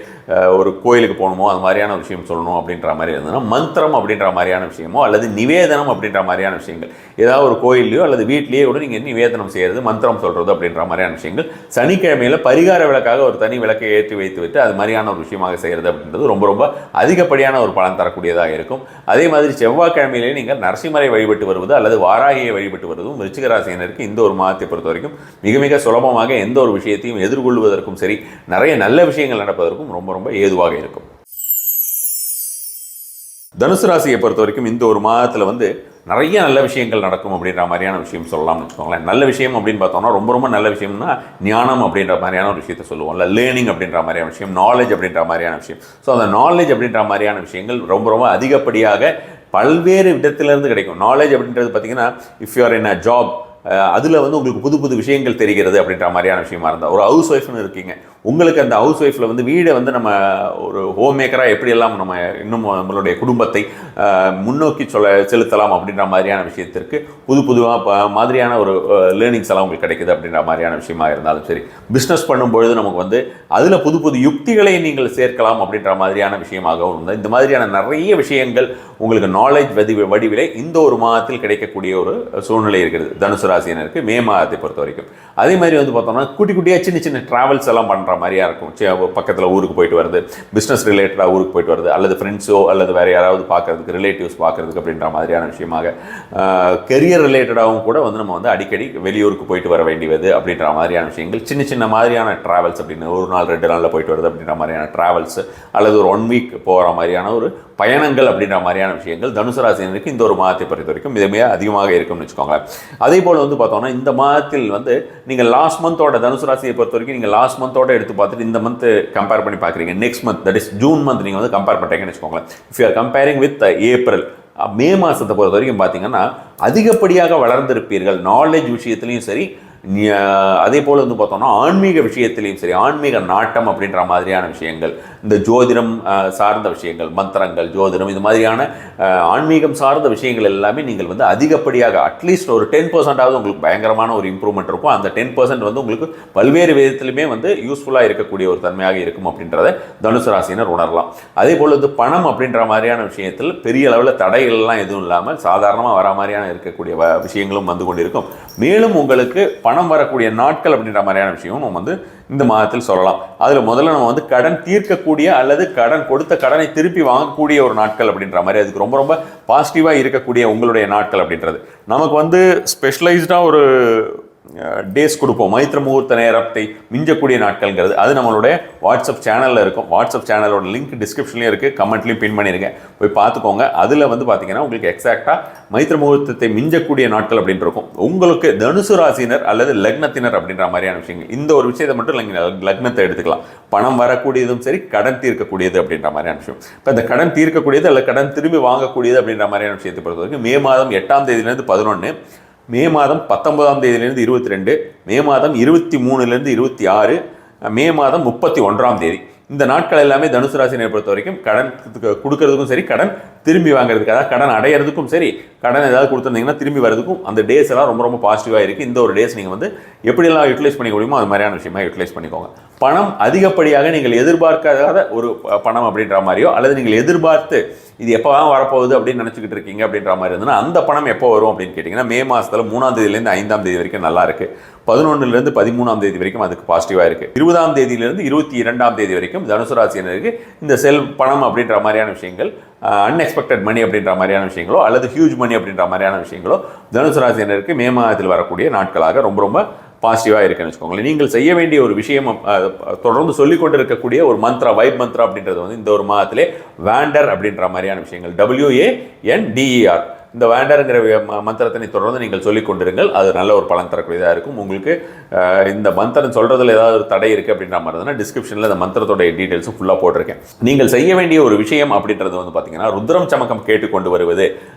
ஒரு கோயிலுக்கு போகணுமோ அது மாதிரியான விஷயம் சொல்லணும் அப்படின்ற மாதிரி இருந்ததுன்னா, மந்திரம் அப்படின்ற மாதிரியான விஷயமோ அல்லது நிவேதனம் அப்படின்ற மாதிரியான விஷயங்கள், ஏதாவது ஒரு கோயிலையோ அல்லது வீட்லேயே கூட நீங்கள் நிவேதனம் செய்கிறது, மந்திரம் சொல்கிறது அப்படின்ற மாதிரியான விஷயங்கள், சனிக்கிழமையில் பரிகார விளக்காக ஒரு தனி விளக்கை ஏற்றி வைத்து விட்டு அது மாதிரியான ஒரு விஷயமாக செய்கிறது அப்படின்றது ரொம்ப ரொம்ப அதிகப்படியான ஒரு பலன் தரக்கூடியதாக இருக்கும். அதே மாதிரி செவ்வாய்க்கிழமையிலே நீங்கள் நரசிம்மரை வழிபட்டு வருவது அல்லது வாராகியை வழிபட்டு வருவதும் விருச்சிக ராசியினருக்கு இந்த ஒரு மாதத்தை பொறுத்த வரைக்கும் மிக மிக சுலபமாக எந்த ஒரு விஷயத்தையும் எதிர்கொள்வதற்கும் சரி, நிறைய நல்ல விஷயங்கள் நடப்பதற்கும் ரொம்ப ரொம்ப ஏதுவாக இருக்கும். தனுசு ராசியை பொறுத்த வரைக்கும் இந்த ஒரு மாதத்தில் வந்து நிறைய நல்ல விஷயங்கள் நடக்கும் அப்படின்ற மாதிரியான விஷயம் சொல்லலாம்னு வச்சுக்கோங்களேன். நல்ல விஷயம் அப்படின்னு பார்த்தோம்னா ரொம்ப ரொம்ப நல்ல விஷயம்னா ஞானம் அப்படின்ற மாதிரியான ஒரு விஷயத்தை சொல்லுவோம். இல்லை லேர்னிங் அப்படின்ற மாதிரியான விஷயம், நாலேஜ் அப்படின்ற மாதிரியான விஷயம். ஸோ அந்த நாலேஜ் அப்படின்ற மாதிரியான விஷயங்கள் ரொம்ப ரொம்ப அதிகப்படியாக பல்வேறு இடத்துலேருந்து கிடைக்கும். நாலேஜ் அப்படின்றது பார்த்தீங்கன்னா, if you R in a job, அதில் வந்து உங்களுக்கு புது புது விஷயங்கள் தெரிகிறது அப்படின்ற மாதிரியான விஷயமா இருந்தால், ஒரு ஹவுஸ் ஒய்ஃப்னு இருக்கீங்க, உங்களுக்கு அந்த ஹவுஸ் ஒய்ஃபில் வந்து வீடை வந்து நம்ம ஒரு ஹோம் மேக்கராக எப்படியெல்லாம் நம்ம இன்னும் நம்மளுடைய குடும்பத்தை முன்னோக்கி செலுத்தலாம் அப்படின்ற மாதிரியான விஷயத்திற்கு புது புதுவாக மாதிரியான ஒரு லேர்னிங்ஸ் எல்லாம் உங்களுக்கு கிடைக்குது அப்படின்ற மாதிரியான விஷயமா இருந்தாலும் சரி, பிஸ்னஸ் பண்ணும்பொழுது நமக்கு வந்து அதில் புது புது யுக்திகளை நீங்கள் சேர்க்கலாம் அப்படின்ற மாதிரியான விஷயமாகவும் இருந்தால், இந்த மாதிரியான நிறைய விஷயங்கள் உங்களுக்கு நாலேஜ் வடிவிலே இந்த ஒரு மாதத்தில் கிடைக்கக்கூடிய ஒரு சூழ்நிலை இருக்கிறது தனுசு ராசியினருக்கு மே மாதத்தை பொறுத்த வரைக்கும். அதே மாதிரி வந்து பார்த்தோம்னா குட்டி குட்டியாக சின்ன சின்ன ட்ராவல்ஸ் எல்லாம் பண்ணுற மாதிரியா இருக்கும். பக்கத்தில் ஊருக்கு போயிட்டு வருது, பிஸ்னஸ் ரிலேட்டடாக ஊருக்கு போயிட்டு வருது, அல்லது ஃப்ரெண்ட்ஸோ அல்லது வேறு யாராவது பார்க்கறதுக்கு, ரிலேட்டிவ்ஸ் பார்க்கறதுக்கு அப்படின்ற மாதிரியான விஷயமாக, கெரியர் ரிலேட்டடாகவும் கூட வந்து நம்ம வந்து அடிக்கடி வெளியூருக்கு போயிட்டு வர வேண்டியது அப்படின்ற மாதிரியான விஷயங்கள், சின்ன சின்ன மாதிரியான ட்ராவல்ஸ் அப்படின்னு ஒரு நாள் 2 நாளில் போயிட்டு வருது அப்படின்ற மாதிரியான ட்ராவல்ஸ் அல்லது ஒரு 1 வீக் போகிற மாதிரியான ஒரு பயணங்கள் அப்படின்ற மாதிரியான விஷயங்கள் தனுசு ராசியினருக்கு இந்த ஒரு மாதத்தை பொறுத்த வரைக்கும் இதுமே அதிகமாக இருக்கும்னு வச்சுக்கோங்களேன். அதே போல் வந்து பார்த்தோம்னா இந்த மாதத்தில் வந்து நீங்கள் லாஸ்ட் மந்தோட தனுசு ராசியை பொறுத்த வரைக்கும் நீங்கள் லாஸ்ட் மந்தோட எடுத்து பார்த்துட்டு இந்த மந்த் கம்பேர் பண்ணி பார்க்குறீங்க, next month that is June month நீங்கள் வந்து கம்பேர் பண்ணுறீங்கன்னு வச்சுக்கோங்களேன். If you are comparing with April, May மாதத்தை பொறுத்த வரைக்கும் பார்த்தீங்கன்னா அதிகப்படியாக வளர்ந்திருப்பீர்கள். நாலேஜ் விஷயத்துலையும் சரி, அதே போல் வந்து பார்த்தோம்னா ஆன்மீக விஷயத்திலையும் சரி, ஆன்மீக நாட்டம் அப்படின்ற மாதிரியான விஷயங்கள், இந்த ஜோதிடம் சார்ந்த விஷயங்கள், மந்திரங்கள், ஜோதிடம், இது மாதிரியான ஆன்மீகம் சார்ந்த விஷயங்கள் எல்லாமே நீங்கள் வந்து அதிகப்படியாக அட்லீஸ்ட் ஒரு 10% உங்களுக்கு பயங்கரமான ஒரு இம்ப்ரூவ்மெண்ட் இருக்கும். அந்த 10% வந்து உங்களுக்கு பல்வேறு விதத்திலுமே வந்து யூஸ்ஃபுல்லாக இருக்கக்கூடிய ஒரு தன்மையாக இருக்கும் அப்படின்றத தனுசு ராசியினர் உணரலாம். அதே போல் வந்து பணம் அப்படின்ற மாதிரியான விஷயத்தில் பெரிய அளவில் தடைகள்லாம் எதுவும் இல்லாமல் சாதாரணமாக வர மாதிரியான இருக்கக்கூடிய விஷயங்களும் வந்து கொண்டிருக்கும். மேலும் உங்களுக்கு பணம் வரக்கூடிய நாட்கள் அப்படின்ற மாதிரியான விஷயம் நம்ம வந்து இந்த மாதத்தில் சொல்லலாம். அதில் முதல்ல நம்ம வந்து கடன் தீர்க்கக்கூடிய அல்லது கடன் கொடுத்த கடனை திருப்பி வாங்கக்கூடிய ஒரு நாட்கள் அப்படின்ற மாதிரி, அதுக்கு ரொம்ப ரொம்ப பாசிட்டிவாக இருக்கக்கூடிய உங்களுடைய நாட்கள் அப்படின்றது நமக்கு வந்து ஸ்பெஷலைஸ்டாக ஒரு டேஸ் கொடுப்போம். மைத்திர முகூர்த்த நேரத்தை மிஞ்சக்கூடிய நாட்கள்ங்கிறது அது நம்மளுடைய வாட்ஸ்அப் சேனலில் இருக்கும். வாட்ஸ்அப் சேனலோட லிங்க் டிஸ்கிரிப்ஷன்லேயும் இருக்குது, கமெண்ட்லையும் பின் பண்ணியிருக்கேன், போய் பார்த்துக்கோங்க. அதில் வந்து பார்த்தீங்கன்னா உங்களுக்கு எக்ஸாக்டாக மைத்திர முகூர்த்தத்தை மிஞ்சக்கூடிய நாட்கள் அப்படின்னு இருக்கும். உங்களுக்கு தனுசு ராசினர் அல்லது லக்னத்தினர் அப்படின்ற மாதிரியான விஷயங்கள், இந்த ஒரு விஷயத்தை மட்டும் லக்னத்தை எடுத்துக்கலாம். பணம் வரக்கூடியதும் சரி, கடன் தீர்க்கக்கூடியது அப்படின்ற மாதிரியான விஷயம். இப்போ இந்த கடன் தீர்க்கக்கூடியது அல்லது கடன் திரும்பி வாங்கக்கூடியது அப்படின்ற மாதிரியான விஷயத்தை பொறுத்த வரைக்கும் மே மாதம் 8ஆம் தேதியிலேருந்து 11, மே மாதம் 19ஆம் தேதியிலிருந்து 22, மே மாதம் 23லேருந்து 26, மே மாதம் 31ஆம் தேதி, இந்த நாட்கள் எல்லாமே தனுசு ராசினை பொறுத்த வரைக்கும் கடன் கொடுக்கறதுக்கும் சரி, கடன் திரும்பி வாங்குறதுக்கு, அதாவது கடன் அடையிறதுக்கும் சரி, கடன் ஏதாவது கொடுத்துருந்தீங்கன்னா திரும்பி வரதுக்கும் அந்த டேஸ் எல்லாம் ரொம்ப ரொம்ப பாசிட்டிவாக இருக்குது. இந்த ஒரு டேஸ் நீங்கள் வந்து எப்படியெல்லாம் யூட்டிலைஸ் பண்ணிக்க முடியுமோ அது மாதிரியான விஷயமா யூட்டிலைஸ் பண்ணிக்கோங்க. பணம் அதிகப்படியாக நீங்கள் எதிர்பார்க்காத ஒரு பணம் அப்படின்ற மாதிரியோ, அல்லது நீங்கள் எதிர்பார்த்து இது எப்போ வரப்போகுது அப்படின்னு நினச்சிக்கிட்டு இருக்கீங்க அப்படின்ற மாதிரி இருந்ததுன்னா அந்த பணம் எப்போ வரும் அப்படின்னு கேட்டிங்கன்னா மே மாதத்தில் 3ஆம் தேதியிலேருந்து 5ஆம் தேதி வரைக்கும் நல்லா இருக்குது. 11லேருந்து 13ஆம் தேதி வரைக்கும் அதுக்கு பாசிட்டிவாக இருக்குது. 20ஆம் தேதியிலேருந்து 22ஆம் தேதி வரைக்கும் தனுசு ராசியினருக்கு இந்த பணம் அப்படின்ற மாதிரியான விஷயங்கள், அன்எக்ஸ்பெக்டட் மணி அப்படின்ற மாதிரியான விஷயங்களோ அல்லது ஹியூஜ் மணி அப்படின்ற மாதிரியான விஷயங்களோ தனுசு ராசியினருக்கு மே மாதத்தில் வரக்கூடிய நாட்களாக ரொம்ப ரொம்ப பாசிட்டிவாக இருக்குன்னு வச்சுக்கோங்களேன். நீங்கள் செய்ய வேண்டிய ஒரு விஷயம், தொடர்ந்து சொல்லிக் கொண்டு இருக்கக்கூடிய ஒரு மந்த்ரா, வைப் மந்த்ரா அப்படின்றது வந்து இந்த ஒரு மாதத்திலே வேண்டர் அப்படின்ற மாதிரியான விஷயங்கள், WANDER, இந்த வேண்டருங்கிற மந்திரத்தினை தொடர்ந்து நீங்கள் சொல்லிக் கொண்டிருங்கள். அது நல்ல ஒரு பலன் தரக்கூடியதாக இருக்கும். உங்களுக்கு இந்த மந்திரம் சொல்கிறதுல ஏதாவது ஒரு தடை இருக்குது அப்படின்ற மாதிரி இருந்ததுன்னா டிஸ்கிரிப்ஷனில் இந்த மந்திரத்தோடைய டீட்டெயில்ஸும் ஃபுல்லாக போட்டிருக்கேன். நீங்கள் செய்ய வேண்டிய ஒரு விஷயம் அப்படின்றது வந்து பார்த்தீங்கன்னா ருத்ரம் சமக்கம் கேட்டுக்கொண்டு வருவது,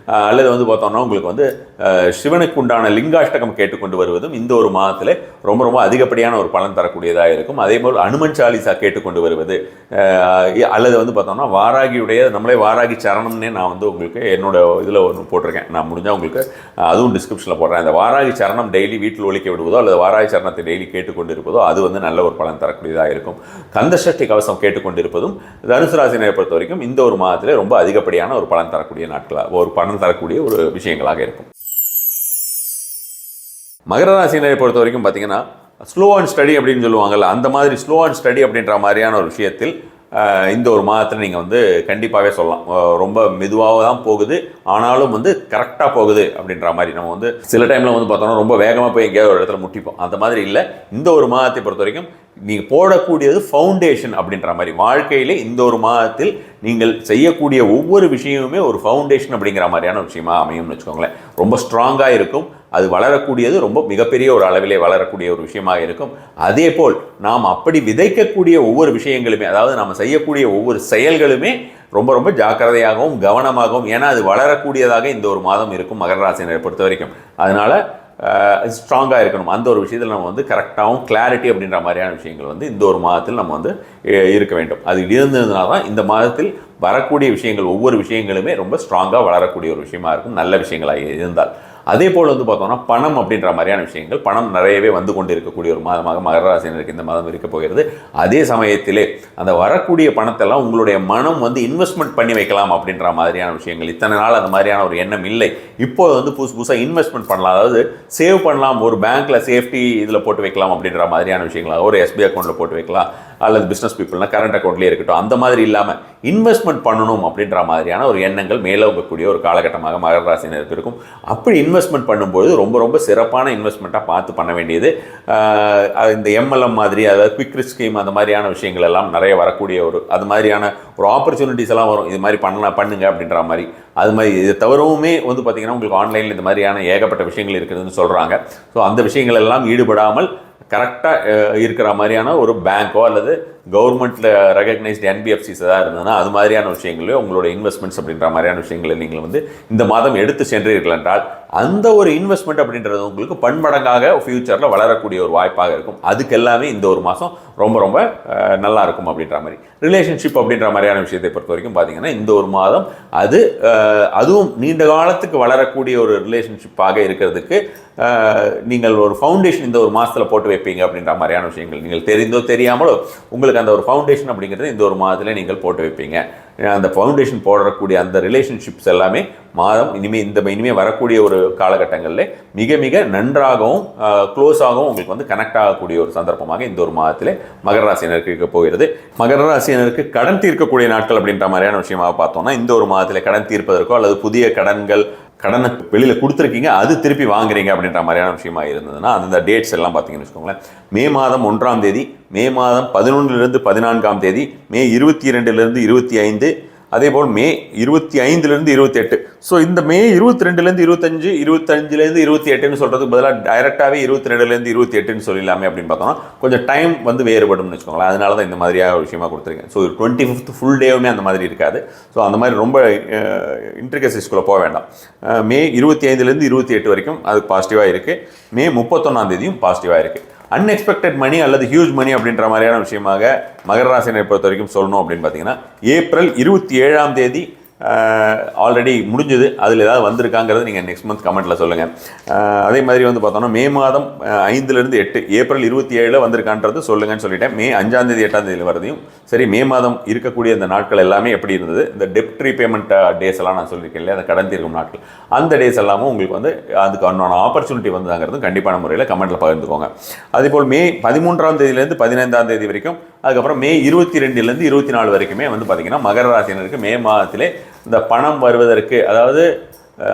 அல்லது வந்து பார்த்தோம்னா உங்களுக்கு வந்து சிவனுக்கு உண்டான லிங்காஷ்டகம் கேட்டுக்கொண்டு வருவதும் இந்த ஒரு மாதத்தில் ரொம்ப ரொம்ப அதிகப்படியான ஒரு பலன் தரக்கூடியதாக இருக்கும். அதே போல் அனுமன் சாலிசா கேட்டுக்கொண்டு வருவது, அல்லது வந்து பார்த்தோம்னா வாராகியுடைய, நம்மளே வாராகி சரணம்னே நான் வந்து உங்களுக்கு என்னோட இதில் ஒன்று போட்டிருக்கேன். நான் முடிஞ்சால் உங்களுக்கு அதுவும் டிஸ்கிரிப்ஷனில் போடுறேன். அந்த வாராகி சரணம் டெய்லி வீட்டில் ஒலிக்க விடுவதோ அல்லது வாராகி சரணத்தை டெய்லி கேட்டுக்கொண்டு இருப்பதோ அது வந்து நல்ல ஒரு பலன் தரக்கூடியதாக இருக்கும். கந்தசஷ்டி கவசம் கேட்டுக்கொண்டிருப்பதும் தனுசு ராசினை பொறுத்த வரைக்கும் இந்த ஒரு மாதத்திலே ரொம்ப அதிகப்படியான ஒரு பலன் தரக்கூடிய நாட்களாக, ஒரு பலன் தரக்கூடிய ஒரு விஷயங்களாக இருக்கும். மகர ராசினை பொறுத்த வரைக்கும் பார்த்தீங்கன்னா ஸ்லோ அண்ட் ஸ்டடி அப்படின்னு சொல்லுவாங்கல்ல, அந்த மாதிரி ஸ்லோ அண்ட் ஸ்டடி அப்படின்ற மாதிரியான ஒரு விஷயத்தில் இந்த ஒரு மாதத்தில் நீங்கள் வந்து கண்டிப்பாகவே சொல்லலாம். ரொம்ப மெதுவாக தான் போகுது, ஆனாலும் வந்து கரெக்டாக போகுது அப்படின்ற மாதிரி. நம்ம வந்து சில டைமில் வந்து பார்த்தோம்னா ரொம்ப வேகமாக போய் எங்கேயாவது ஒரு இடத்துல முட்டிப்போம். அந்த மாதிரி இல்லை. இந்த ஒரு மாதத்தை பொறுத்த வரைக்கும் நீங்கள் போடக்கூடியது ஃபவுண்டேஷன் அப்படின்ற மாதிரி. வாழ்க்கையிலே இந்த ஒரு மாதத்தில் நீங்கள் செய்யக்கூடிய ஒவ்வொரு விஷயமுமே ஒரு ஃபவுண்டேஷன் அப்படிங்கிற மாதிரியான ஒரு விஷயமா அமையும்னு வச்சுக்கோங்களேன். ரொம்ப ஸ்ட்ராங்காக இருக்கும். அது வளரக்கூடியது ரொம்ப மிகப்பெரிய ஒரு அளவிலே வளரக்கூடிய ஒரு விஷயமாக இருக்கும். அதே போல் நாம் அப்படி விதைக்கக்கூடிய ஒவ்வொரு விஷயங்களுமே, அதாவது நாம் செய்யக்கூடிய ஒவ்வொரு செயல்களுமே ரொம்ப ரொம்ப ஜாக்கிரதையாகவும் கவனமாகவும், ஏன்னா அது வளரக்கூடியதாக இந்த ஒரு மாதம் இருக்கும் மகர ராசினரை பொறுத்த வரைக்கும். அதனால் ஸ்ட்ராங்காக இருக்கணும். அந்த ஒரு விஷயத்தில் நம்ம வந்து கரெக்டாகவும் கிளாரிட்டி அப்படின்ற மாதிரியான விஷயங்கள் வந்து இந்த ஒரு மாதத்தில் நம்ம வந்து இருக்க வேண்டும். அது இருந்ததுனால தான் இந்த மாதத்தில் வரக்கூடிய விஷயங்கள் ஒவ்வொரு விஷயங்களுமே ரொம்ப ஸ்ட்ராங்காக வளரக்கூடிய ஒரு விஷயமா இருக்கும், நல்ல விஷயங்களாக இருந்தால். அதே போல் வந்து பார்த்தோம்னா பணம் அப்படின்ற மாதிரியான விஷயங்கள், பணம் நிறையவே வந்து கொண்டு இருக்கக்கூடிய ஒரு மாதமாக மகர ராசினருக்கு இந்த மாதம் இருக்க போகிறது. அதே சமயத்திலே அந்த வரக்கூடிய பணத்தெல்லாம் உங்களுடைய மனம் வந்து இன்வெஸ்ட்மெண்ட் பண்ணி வைக்கலாம் அப்படின்ற மாதிரியான விஷயங்கள். இத்தனை நாள் அந்த மாதிரியான ஒரு எண்ணம் இல்லை. இப்போது வந்து புதுசாக இன்வெஸ்ட்மெண்ட் பண்ணலாம், அதாவது சேவ் பண்ணலாம், ஒரு பேங்க்கில் சேஃப்டி இதில் போட்டு வைக்கலாம் அப்படின்ற மாதிரியான விஷயங்களாக, ஒரு SBI அக்கௌண்ட்டில் போட்டு வைக்கலாம், அல்லது பிஸ்னஸ் பீப்புள்னா கரண்ட் அக்கௌண்ட்லேயே இருக்கட்டும். அந்த மாதிரி இல்லாமல் இன்வெஸ்ட்மெண்ட் பண்ணணும் அப்படின்ற மாதிரியான ஒரு எண்ணங்கள் மேலோங்கக்கூடிய ஒரு காலகட்டமாக மகர ராசினருக்கு இருக்கும். அப்படி இன்வெஸ்ட்மெண்ட் பண்ணும்போது ரொம்ப ரொம்ப சிறப்பான இன்வெஸ்ட்மெண்ட்டாக பார்த்து பண்ண வேண்டியது. இந்த MLM மாதிரி, அதாவது குவிக் ரிஸ்க் ஸ்கீம், அந்த மாதிரியான விஷயங்கள் எல்லாம் நிறைய வரக்கூடிய ஒரு அது மாதிரியான ஒரு ஆப்பர்ச்சுனிட்டிஸ் எல்லாம் வரும். இது மாதிரி பண்ணுங்க அப்படின்ற மாதிரி. அது மாதிரி இது தவிரவுமே வந்து பார்த்திங்கன்னா உங்களுக்கு ஆன்லைனில் இந்த மாதிரியான ஏகப்பட்ட விஷயங்கள் இருக்குதுன்னு சொல்கிறாங்க. ஸோ அந்த விஷயங்கள் எல்லாம் ஈடுபடாமல் கரெக்டாக இருக்கிற மாதிரியான ஒரு பேங்க்கோ அல்லது கவர்மெண்ட்டில் ரெகக்னைஸ்டு NBFCs ஏதாவது இருந்ததுன்னா அது மாதிரியான விஷயங்களே உங்களோட இன்வெஸ்ட்மெண்ட்ஸ் அப்படின்ற மாதிரியான விஷயங்களை நீங்கள் வந்து இந்த மாதம் எடுத்து சென்றீர்கள் என்றால் அந்த ஒரு இன்வெஸ்ட்மெண்ட் அப்படின்றது உங்களுக்கு பன்மடங்காக ஃபியூச்சரில் வளரக்கூடிய ஒரு வாய்ப்பாக இருக்கும். அதுக்கு எல்லாமே இந்த ஒரு மாதம் ரொம்ப ரொம்ப நல்லா இருக்கும் அப்படின்ற மாதிரி. ரிலேஷன்ஷிப் அப்படின்ற மாதிரியான விஷயத்தை பொறுத்த வரைக்கும் பார்த்தீங்கன்னா இந்த ஒரு மாதம் அதுவும் நீண்ட காலத்துக்கு வளரக்கூடிய ஒரு ரிலேஷன்ஷிப்பாக இருக்கிறதுக்கு நீங்கள் ஒரு ஃபவுண்டேஷன் இந்த ஒரு மாதத்தில் போட்டு வைப்பீங்க அப்படின்ற மாதிரியான விஷயங்கள். நீங்கள் தெரிந்தோ தெரியாமலோ உங்களுக்கு அந்த ஒரு ஃபவுண்டேஷன் அப்படிங்கிறது இந்த ஒரு மாதத்தில் நீங்கள் போட்டு வைப்பீங்க. அந்த ஃபவுண்டேஷன் போடக்கூடிய அந்த ரிலேஷன்ஷிப்ஸ் எல்லாமே இனிமேல் வரக்கூடிய ஒரு காலகட்டங்களில் மிக மிக நன்றாகவும் க்ளோஸாகவும் உங்களுக்கு வந்து கனெக்ட் ஆகக்கூடிய ஒரு சந்தர்ப்பமாக இந்த ஒரு மாதத்தில் மகர ராசினருக்கு இருக்க போகிறது. மகர ராசினருக்கு கடன் தீர்க்கக்கூடிய நாட்கள் அப்படின்ற மாதிரியான விஷயமாக பார்த்தோம்னா இந்த ஒரு மாதத்தில் கடன் தீர்ப்பதற்கோ அல்லது புதிய கடன்கள் கடனை வெளியில் கொடுத்துருக்கீங்க, அது திருப்பி வாங்குறீங்க அப்படின்ற மாதிரியான விஷயமா இருந்ததுன்னா அந்த டேட்ஸ் எல்லாம் பார்த்தீங்கன்னு வச்சுக்கோங்களேன். மே மாதம் 1ஆம் தேதி, மே மாதம் 11லிருந்து 14ஆம் தேதி, மே 22லிருந்து 25, அதேபோல் மே 25லிருந்து 28. ஸோ இந்த மே 22லேருந்து 25, 25லேருந்து 28ன்னு சொல்கிறதுக்கு பதிலாக டைரெக்டாகவே 22லேருந்து 28ன்னு சொல்லிடலாமே அப்படின்னு பார்த்தோம்னா கொஞ்சம் டைம் வந்து வேறுபடும்னு வச்சுக்கோங்களேன். அதனால தான் இந்த மாதிரியாக ஒரு விஷயமா கொடுத்துருக்கேன். ஸோ 25th ஃபுல் டேவுமே அந்த மாதிரி இருக்காது. ஸோ அந்த மாதிரி ரொம்ப இன்ட்ரிகசிஸ்குள்ளே போக வேண்டாம். மே 25லேருந்து 28 வரைக்கும் அது பாசிட்டிவாக இருக்குது. மே 31ஆம் தேதியும் பாசிட்டிவாக இருக்குது. அன்எக்ஸ்பெக்டட் மணி அல்லது ஹியூஜ் மணி அப்படின்ற மாதிரியான விஷயமாக மகர ராசினை பொறுத்த வரைக்கும் சொல்லணும் அப்படின்னு பார்த்தீங்கன்னா, ஏப்ரல் 27ஆம் தேதி ஆல்ரெடி முடிஞ்சது. அதில் ஏதாவது வந்திருக்காங்கிறது நீங்கள் நெக்ஸ்ட் மந்த் கமெண்ட்டில் சொல்லுங்கள். அதே மாதிரி வந்து பார்த்தோம்னா மே மாதம் 5லிருந்து 8, ஏப்ரல் 27 வந்திருக்கான்றது சொல்லுங்கன்னு சொல்லிட்டேன். மே 5ஆம் தேதி 8ஆம் தேதி வரதையும் சரி. மே மாதம் இருக்கக்கூடிய இந்த நாட்கள் எல்லாமே எப்படி இருந்தது, இந்த டெப்ட் ரீபேமெண்ட் டேஸ் எல்லாம் நான் சொல்லியிருக்கேன் இல்லையா, அந்த கடன் தீர்க்கும் நாட்கள், அந்த டேஸ் எல்லாமும் உங்களுக்கு வந்து அதுக்கான ஆப்பர்ச்சுனிட்டி வந்தாங்கிறது கண்டிப்பான முறையில் கமெண்ட்டில் பகிர்ந்துக்கோங்க. அதேபோல் மே 13ஆம் தேதியிலேருந்து 15ஆம் தேதி வரைக்கும், அதுக்கப்புறம் மே 22லேருந்து 24 வரைக்குமே வந்து பார்த்தீங்கன்னா மகர ராசினருக்கு மே மாதத்திலே இந்த பணம் வருவதற்கு, அதாவது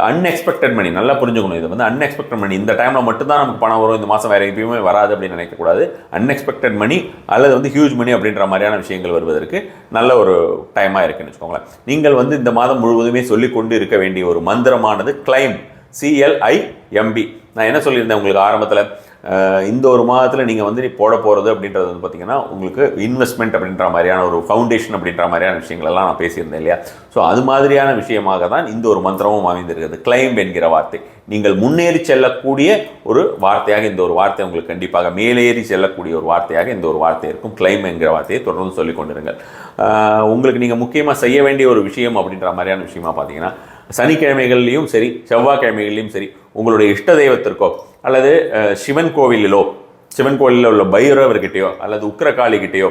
அன்எக்ஸ்பெக்டட் மணி, நல்லா புரிஞ்சுக்கணும். இது வந்து அன்எக்ஸ்பெக்டட் மணி. இந்த டைமில் மட்டும்தான் நமக்கு பணம் வரும், இந்த மாதம் வேறு எப்பயுமே வராது அப்படின்னு நினைக்கக்கூடாது. அன்எக்ஸ்பெக்டட் மணி அல்லது வந்து ஹியூஜ் மணி அப்படின்ற மாதிரியான விஷயங்கள் வருவதற்கு நல்ல ஒரு டைமாக இருக்குன்னு வச்சுக்கோங்களேன். நீங்கள் வந்து இந்த மாதம் முழுவதுமே சொல்லிக்கொண்டு இருக்க வேண்டிய ஒரு மந்திரமானது கிளைம், CLIMB. நான் என்ன சொல்லியிருந்தேன் உங்களுக்கு ஆரம்பத்தில், இந்த ஒரு மாதத்தில் நீங்கள் வந்து போட போகிறது அப்படின்றது வந்து பார்த்திங்கன்னா உங்களுக்கு இன்வெஸ்ட்மெண்ட் அப்படின்ற மாதிரியான ஒரு ஃபவுண்டேஷன் அப்படின்ற மாதிரியான விஷயங்களெல்லாம் நான் பேசியிருந்தேன் இல்லையா. ஸோ அது மாதிரியான விஷயமாக தான் இந்த ஒரு மந்திரமும் அமைந்திருக்கிறது. கிளைம் என்கிற வார்த்தை நீங்கள் முன்னேறி செல்லக்கூடிய ஒரு வார்த்தையாக இந்த ஒரு வார்த்தை உங்களுக்கு கண்டிப்பாக மேலேறி செல்லக்கூடிய ஒரு வார்த்தையாக இந்த ஒரு வார்த்தை இருக்கும். கிளைம் என்கிற வார்த்தையை தொடர்ந்து சொல்லிக் கொண்டிருங்கள். உங்களுக்கு நீங்கள் முக்கியமாக செய்ய வேண்டிய ஒரு விஷயம் அப்படின்ற மாதிரியான விஷயமா பார்த்தீங்கன்னா, சனிக்கிழமைகள்லையும் சரி செவ்வாய்க்கிழமைகள்லையும் சரி உங்களுடைய இஷ்ட தெய்வத்திற்கோ அல்லது சிவன் கோவிலிலோ, சிவன் கோவிலில் உள்ள பைரவர்கிட்டையோ அல்லது உக்கிரகாளிகிட்டையோ,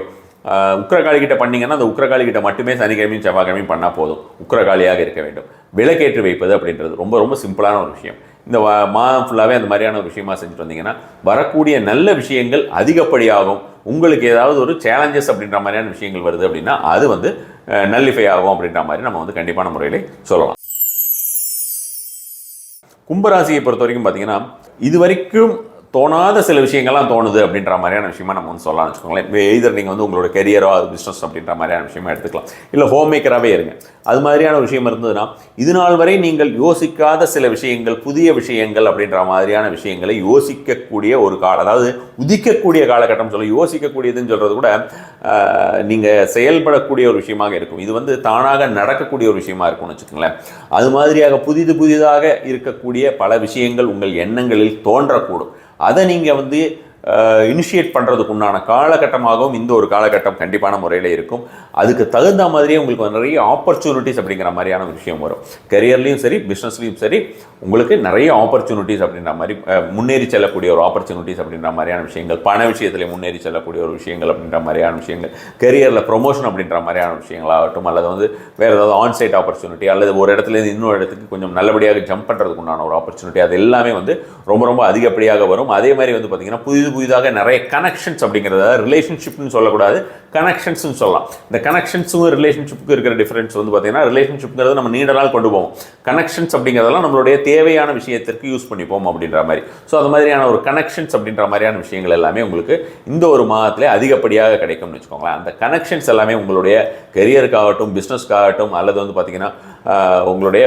உக்கிரகாளிகிட்ட பண்ணிங்கன்னா அந்த உக்கிரகாளிகிட்ட மட்டுமே சனிக்கிழமையும் செவ்வாய்க்கிழமையும் பண்ணால் போதும். உக்கிரகாளியாக இருக்க வேண்டும். விளக்கேற்றி வைப்பது அப்படின்றது ரொம்ப ரொம்ப சிம்பிளான ஒரு விஷயம். இந்த மாதம் ஃபுல்லாகவே அந்த மாதிரியான ஒரு விஷயமா செஞ்சுட்டு வந்தீங்கன்னா வரக்கூடிய நல்ல விஷயங்கள் அதிகப்படியாகும். உங்களுக்கு ஏதாவது ஒரு சேலஞ்சஸ் அப்படின்ற மாதிரியான விஷயங்கள் வருது அப்படின்னா அது வந்து நல்லிஃபை ஆகும் அப்படின்ற மாதிரி நம்ம வந்து கண்டிப்பான முறையிலே சொல்லலாம். கும்பராசியை பொறுத்த வரைக்கும் பார்த்தீங்கன்னா, இது வரைக்கும் தோணாத சில விஷயங்கள்லாம் தோணுது அப்படின்ற மாதிரியான விஷயமா நம்ம வந்து சொல்லலாம்னு வச்சுக்கோங்களேன். எய்தர் நீங்கள் வந்து உங்களோட கெரியரோ அது பிஸ்னஸ் அப்படின்ற மாதிரியான விஷயமா எடுத்துக்கலாம், இல்லை ஹோம் மேக்கராகவே இருங்க. அது மாதிரியான விஷயம் இருந்ததுன்னா இது நாள் வரை நீங்கள் யோசிக்காத சில விஷயங்கள், புதிய விஷயங்கள் அப்படின்ற மாதிரியான விஷயங்களை யோசிக்கக்கூடிய ஒரு அதாவது உதிக்கக்கூடிய காலகட்டம் சொல்ல, யோசிக்கக்கூடியதுன்னு சொல்கிறது கூட நீங்கள் செயல்படக்கூடிய ஒரு விஷயமாக இருக்கும். இது வந்து தானாக நடக்கக்கூடிய ஒரு விஷயமா இருக்கும்னு வச்சுக்கோங்களேன். அது மாதிரியாக புதிதாக இருக்கக்கூடிய பல விஷயங்கள் உங்கள் எண்ணங்களில் தோன்றக்கூடும். அதை நீங்கள் வந்து இனிஷியேட் பண்ணுறதுக்கு உண்டான காலகட்டமாகவும் இந்த ஒரு காலகட்டம் கண்டிப்பான முறையில் இருக்கும். அதுக்கு தகுந்த மாதிரியே உங்களுக்கு நிறைய ஆப்பர்ச்சுனிட்டிஸ் அப்படிங்கிற மாதிரியான விஷயம் வரும். கரியர்லேயும் சரி பிஸ்னஸ்லேயும் சரி உங்களுக்கு நிறைய ஆப்பர்ச்சுனிட்டிஸ் அப்படின்ற மாதிரி முன்னேறி செல்லக்கூடிய ஒரு ஆப்பர்ச்சுனிட்டிஸ் அப்படின்ற மாதிரியான விஷயங்கள், பண விஷயத்தில் முன்னேறி செல்லக்கூடிய ஒரு விஷயங்கள் அப்படின்ற மாதிரியான விஷயங்கள், கரியரில் ப்ரொமோஷன் அப்படின்ற மாதிரியான விஷயங்களாகட்டும், அல்லது வந்து வேறு ஏதாவது ஆன்சைட் ஆப்பர்ச்சுனிட்டி அல்லது ஒரு இடத்துலேருந்து இன்னொரு இடத்துக்கு கொஞ்சம் நல்லபடியாக ஜம்ப் பண்ணுறதுக்கு உண்டான ஒரு ஆப்பர்ச்சுனிட்டி, அது எல்லாமே வந்து ரொம்ப ரொம்ப அதிகப்படியாக வரும். அதே மாதிரி வந்து பார்த்திங்கன்னா புதிதாக நிறைய கனெக்ஷன்ஸ் அப்படிங்கிறத ரிலேஷன்ஷிப்னு சொல்லக்கூடாது, கனெக்ஷன்ஸ்னு சொல்லலாம். இந்த கனெக்ஷன்ஸும் ரிலேஷன்ஷிப்புக்கு இருக்கிற டிஃபரன்ஸ் வந்து பார்த்தீங்கன்னா, ரிலேஷன்ஷிப்ங்கிறது நம்ம நீண்ட நாள் கொண்டு போவோம், கனெக்ஷன்ஸ் அப்படிங்கிறதெல்லாம் நம்மளுடைய தேவையான விஷயத்திற்கு யூஸ் பண்ணிப்போம் அப்படின்ற மாதிரி. ஸோ அது மாதிரியான ஒரு கனெக்ஷன்ஸ் அப்படின்ற மாதிரியான விஷயங்கள் எல்லாமே உங்களுக்கு இந்த ஒரு மாதத்திலே அதிகப்படியாக கிடைக்கும்னு வச்சுக்கோங்களேன். அந்த கனெக்ஷன்ஸ் எல்லாமே உங்களுடைய கெரியருக்காகட்டும் பிஸ்னஸ்க்காகட்டும் அல்லது வந்து பார்த்தீங்கன்னா உங்களுடைய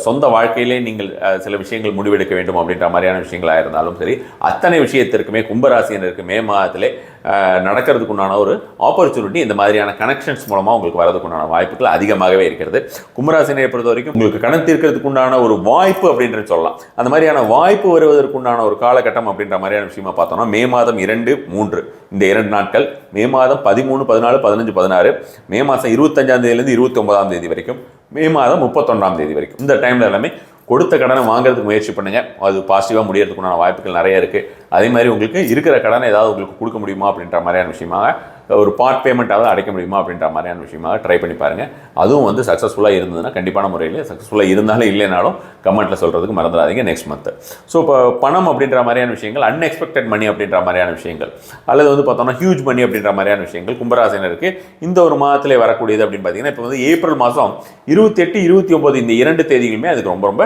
சொந்த வாழ்க்கையிலே நீங்கள் சில விஷயங்கள் முடிவெடுக்க வேண்டும் அப்படின்ற மாதிரியான விஷயங்களாக இருந்தாலும் சரி, அத்தனை விஷயத்திற்குமே கும்பராசினருக்கு மே மாதத்திலே நடக்கிறதுக்குண்டான ஒரு ஆப்பர்ச்சுனிட்டி இந்த மாதிரியான கனெக்ஷன்ஸ் மூலமாக உங்களுக்கு வரதுக்குண்டான வாய்ப்புகள் அதிகமாகவே இருக்கிறது. கும்பராசினை பொறுத்த வரைக்கும் உங்களுக்கு கடன் தீர்க்கிறதுக்குண்டான ஒரு வாய்ப்பு அப்படின்றது சொல்லலாம். அந்த மாதிரியான வாய்ப்பு வருவதற்குண்டான ஒரு காலகட்டம் அப்படின்ற மாதிரியான விஷயமா பார்த்தோம்னா மே மாதம் 2, 3 இந்த 2 நாட்கள், மே மாதம் 13, 14, 15, 16, மே மாதம் 25ஆம் தேதியிலேருந்து 29ஆம் தேதி வரைக்கும், மே மாதம் 31ஆம் தேதி வரைக்கும் இந்த டைமில் எல்லாமே கொடுத்த கடனை வாங்குறதுக்கு முயற்சி பண்ணுங்கள். அது பாசிட்டிவாக முடியறதுக்குண்டான வாய்ப்புகள் நிறைய இருக்குது. அதே மாதிரி உங்களுக்கு இருக்கிற கடனை ஏதாவது உங்களுக்கு கொடுக்க முடியுமா அப்படின்ற மாதிரியான விஷயமாக ஒரு பார்ட் பேமெண்ட்டாவது அடைக்க முடியுமா அப்படின்ற மாதிரியான விஷயமாக ட்ரை பண்ணி பாருங்கள். அதுவும் வந்து சக்ஸஸ்ஃபுல்லாக இருந்ததுன்னா கண்டிப்பான முறையில் சக்ஸஸ்ஃபுல்லாக இருந்தாலும் இல்லைனாலும் கமெண்ட்டில் சொல்கிறதுக்கு மறந்துடாதீங்க நெக்ஸ்ட் மந்த். ஸோ இப்போ பணம் அப்படின்ற மாதிரியான விஷயங்கள், அன்எக்ஸ்பெக்டட் மணி அப்படின்ற மாதிரியான விஷயங்கள், அல்லது வந்து பார்த்தோம்னா ஹியூஜ் மணி அப்படின்ற மாதிரியான விஷயங்கள் கும்பராசினருக்கு இந்த ஒரு மாதத்திலே வரக்கூடியது அப்படின்னு பார்த்தீங்கன்னா இப்போ வந்து ஏப்ரல் மாதம் 28, 29 இந்த 2 தேதிகளுமே அதுக்கு ரொம்ப ரொம்ப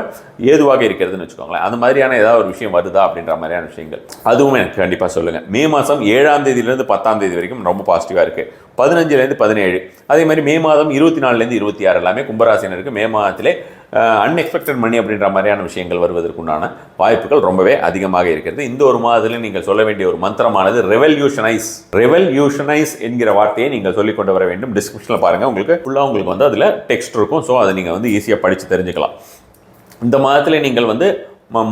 ஏதுவாக இருக்கிறதுன்னு வச்சுக்கோங்களேன். அந்த மாதிரியான ஏதாவது ஒரு விஷயம் வருதா அப்படின்ற மாதிரியான விஷயங்கள் அதுவும் எனக்கு கண்டிப்பாக சொல்லுங்கள். மே மாதம் 7ஆம் தேதியிலேருந்து 10ஆம் தேதி வரைக்கும் ரொம்ப பாசிட்டிவாக இருக்குது. 15லேருந்து 17, அதே மாதிரி மே மாதம் 24லேருந்து 26 எல்லாமே கும்பராசினருக்கு மே மாதத்திலே அன்எக்ஸ்பெக்டட் மணி அப்படின்ற மாதிரியான விஷயங்கள் வருவதற்குண்டான வாய்ப்புகள் ரொம்பவே அதிகமாக இருக்கிறது. இந்த ஒரு மாதத்தில் நீங்கள் சொல்ல வேண்டிய ஒரு மந்திரமானது ரெவல்யூஷனைஸ் என்கிற வார்த்தையை நீங்கள் சொல்லிக் கொண்டு வர வேண்டும். டிஸ்கிரிப்ஷனில் பாருங்கள், உங்களுக்கு ஃபுல்லாக உங்களுக்கு வந்து அதில் டெக்ஸ்ட் இருக்கும். ஸோ அதை நீங்கள் வந்து ஈஸியாக படித்து தெரிஞ்சுக்கலாம். இந்த மாதத்தில் நீங்கள் வந்து